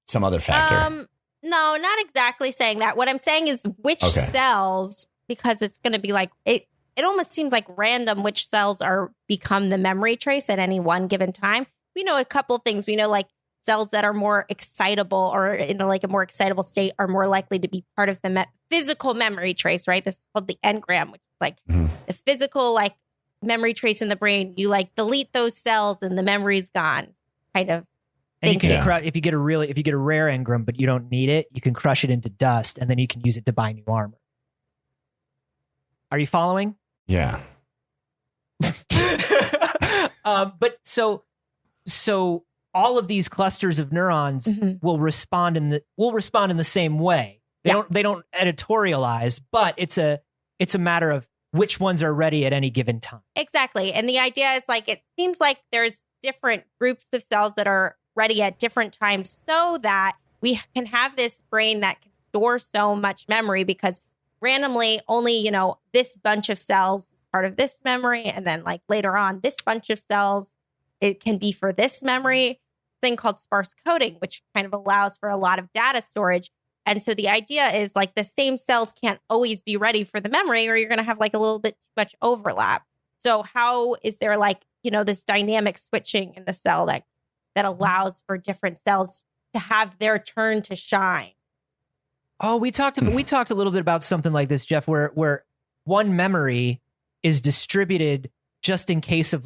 B: some other factor.
C: No, not exactly saying that. What I'm saying is which cells, because it's going to be like, it almost seems like random which cells are become the memory trace at any one given time. We know a couple of things. We know like cells that are more excitable or in like a more excitable state are more likely to be part of the physical memory trace, right? This is called the engram, which is like the physical like memory trace in the brain. You like delete those cells and the memory's gone, kind of.
A: And you can if you get a rare engram, but you don't need it, you can crush it into dust, and then you can use it to buy new armor. Are you following?
B: Yeah.
A: But so all of these clusters of neurons will respond in the same way. They don't editorialize, but it's a matter of which ones are ready at any given time.
C: Exactly. And the idea is like, it seems like there's different groups of cells that are ready at different times so that we can have this brain that can store so much memory because randomly only, this bunch of cells part of this memory. And then like later on, this bunch of cells, it can be for this memory thing called sparse coding, which kind of allows for a lot of data storage. And so the idea is like the same cells can't always be ready for the memory or you're going to have like a little bit too much overlap. So how is there like, this dynamic switching in the cell that allows for different cells to have their turn to shine?
A: Oh, we talked a little bit about something like this, Jeff, where one memory is distributed just in case of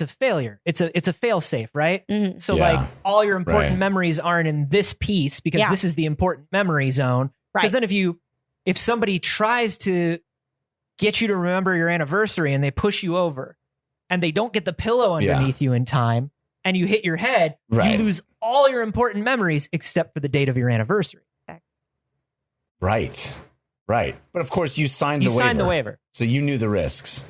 A: failure. It's a fail safe, right? Mm-hmm. So like all your important memories aren't in this piece because this is the important memory zone. Because then if somebody tries to get you to remember your anniversary and they push you over and they don't get the pillow underneath you in time, and you hit your head,
B: Right.
A: you lose all your important memories except for the date of your anniversary.
B: Right. But of course, you signed
A: the waiver.
B: So you knew the risks.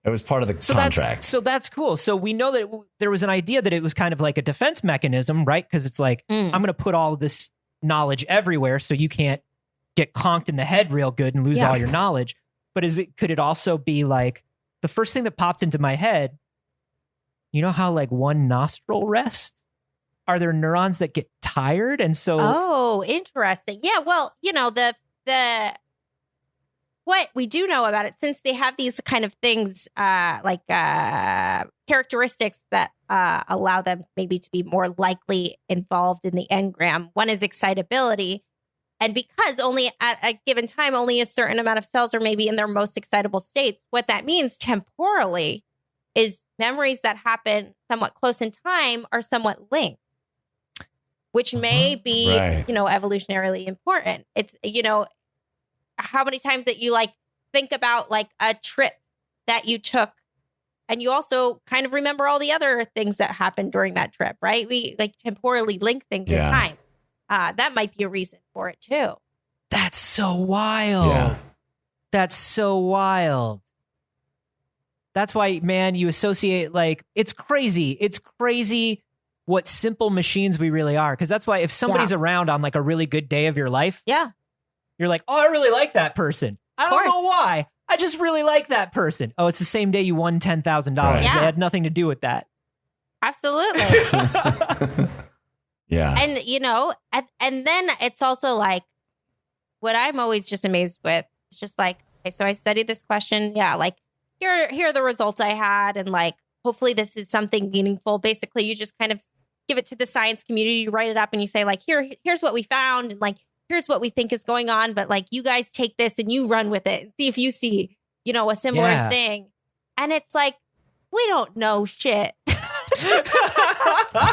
B: It was part of the contract.
A: That's cool. So we know that there was an idea that it was kind of like a defense mechanism, right? Because it's like, I'm going to put all of this knowledge everywhere so you can't get conked in the head real good and lose all your knowledge. But could it also be like, the first thing that popped into my head, you know how like one nostril rests? Are there neurons that get tired? And so...
C: Oh, interesting. Yeah, well, the what we do know about it, since they have these kind of things characteristics that allow them maybe to be more likely involved in the engram. One is excitability. And because only at a given time, only a certain amount of cells are maybe in their most excitable states, what that means temporally is memories that happen somewhat close in time are somewhat linked, which may be, evolutionarily important. It's, how many times that you think about a trip that you took, and you also kind of remember all the other things that happened during that trip, right? We temporally link things in time. That might be a reason for it too.
A: That's so wild.
B: Yeah.
A: That's so wild. That's why, man, you associate it's crazy. It's crazy what simple machines we really are. Because that's why if somebody's around on a really good day of your life, you're like, oh, I really like that person. I don't know why. I just really like that person. Oh, it's the same day you won $10,000. Right. Yeah. It had nothing to do with that.
C: Absolutely.
B: Yeah.
C: And, and then it's also what I'm always just amazed with. It's just okay, so I studied this question. Yeah. Here are the results I had. And hopefully this is something meaningful. Basically, you just kind of give it to the science community. You write it up and you say here's what we found. And here's what we think is going on. But you guys take this and you run with it and see if you see, a similar thing. And it's we don't know shit.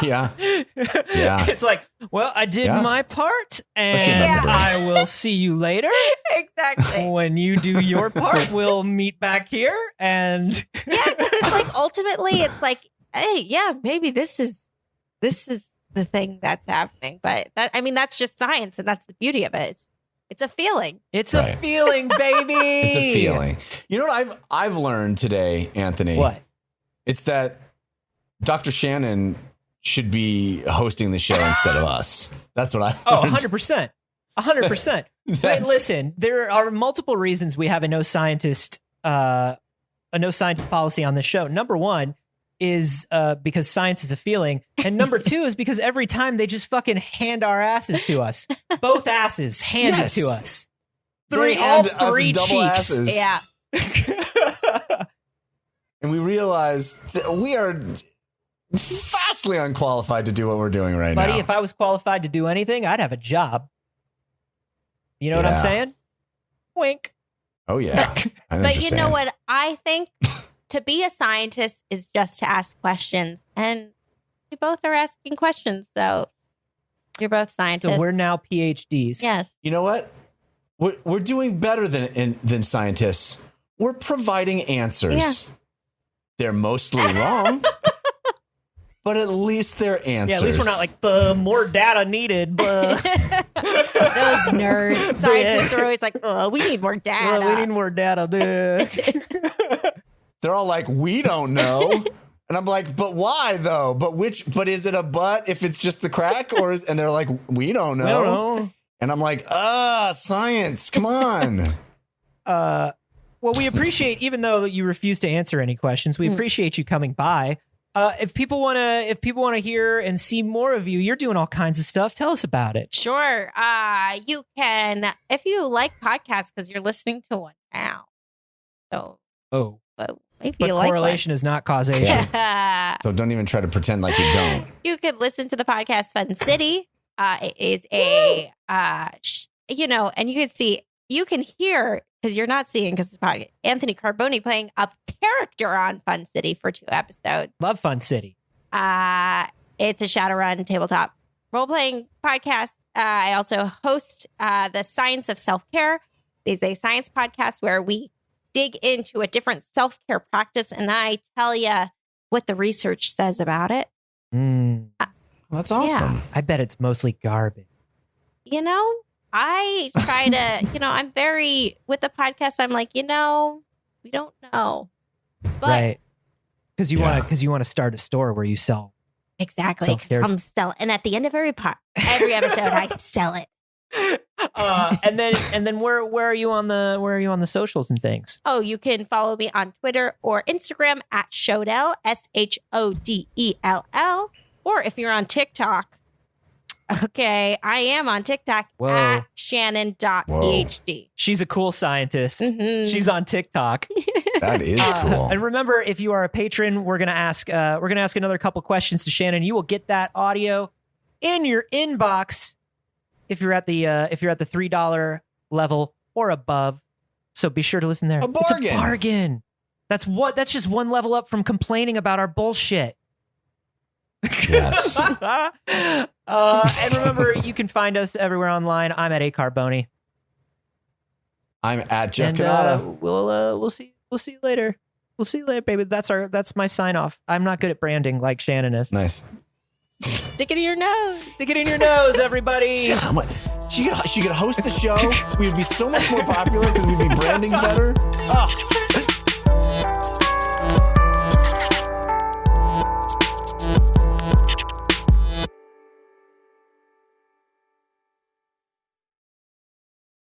B: Yeah.
A: It's well, I did my part and I will see you later.
C: Exactly.
A: When you do your part, we'll meet back here. And
C: because it's ultimately it's hey, yeah, maybe this is the thing that's happening. But that's just science, and that's the beauty of it. It's a feeling.
A: It's a feeling, baby.
B: It's a feeling. You know what I've learned today, Anthony?
A: What?
B: It's that Dr. Shannon should be hosting the show instead of us. That's what I learned.
A: 100%. 100%. But listen, there are multiple reasons we have a no scientist policy on this show. Number one is because science is a feeling. And number two is because every time they just fucking hand our asses to us. Both asses handed to us. All three cheeks.
B: Asses.
C: Yeah.
B: And we realize that we are vastly unqualified to do what we're doing right now.
A: Buddy, if I was qualified to do anything, I'd have a job. You know what I'm saying? Wink.
B: Oh, yeah.
C: But you know what I think? To be a scientist is just to ask questions. And we both are asking questions. So you're both scientists.
A: So we're now PhDs.
C: Yes.
B: You know what? We're doing better than scientists. We're providing answers. Yeah. They're mostly wrong. But at least they're answers.
A: Yeah, at least we're not more data needed. Those
C: nerds. Scientists are always we need more data.
A: We need more data, dude.
B: They're all we don't know. And I'm but why though? But is it a but if it's just the crack? And they're we don't know.
A: We don't know.
B: And I'm science, come on.
A: Well, we appreciate, even though you refuse to answer any questions, we appreciate you coming by. If people want to hear and see more of you, you're doing all kinds of stuff. Tell us about it.
C: Sure. You can, if you like podcasts, because you're listening to one now. So, maybe
A: but
C: you like
A: correlation is not causation.
B: So don't even try to pretend like you don't.
C: You can listen to the podcast Fun City. It is a, and you can hear, because you're not seeing, because it's podcast, Anthony Carboni playing a character on Fun City for 2 episodes.
A: Love Fun City.
C: It's a Shadowrun tabletop role-playing podcast. I also host The Science of Self-Care. It's a science podcast where we dig into a different self-care practice. And I tell you, what the research says about it.
B: That's awesome.
C: Yeah.
A: I bet it's mostly garbage.
C: You know, I try to, I'm very, with the podcast, I'm like, we don't know. But
A: Right. Because you want to start a store where you sell.
C: Exactly. Because I'm selling. And at the end of every episode, I sell it.
A: And then where are you on the socials and things?
C: Oh, you can follow me on Twitter or Instagram at Shodell, SHODELL. Or if you're on TikTok, okay, I am on TikTok at Shannon.PhD.
A: She's a cool scientist.
C: Mm-hmm.
A: She's on TikTok.
B: That is cool.
A: And remember, if you are a patron, we're gonna ask another couple questions to Shannon. You will get that audio in your inbox if you're at the $3 level or above. So be sure to listen there.
B: A bargain.
A: It's a bargain. That's just one level up from complaining about our bullshit.
B: Yes.
A: And remember, you can find us everywhere online. I'm at A Carboni.
B: I'm at Jeff
A: And
B: Canada.
A: we'll see you later. We'll see you later, baby. That's my sign off. I'm not good at branding like Shannon is.
B: Nice.
C: Stick it in your nose.
A: Stick it in your nose, everybody.
B: She could host the show. We would be so much more popular because we'd be branding better. Oh.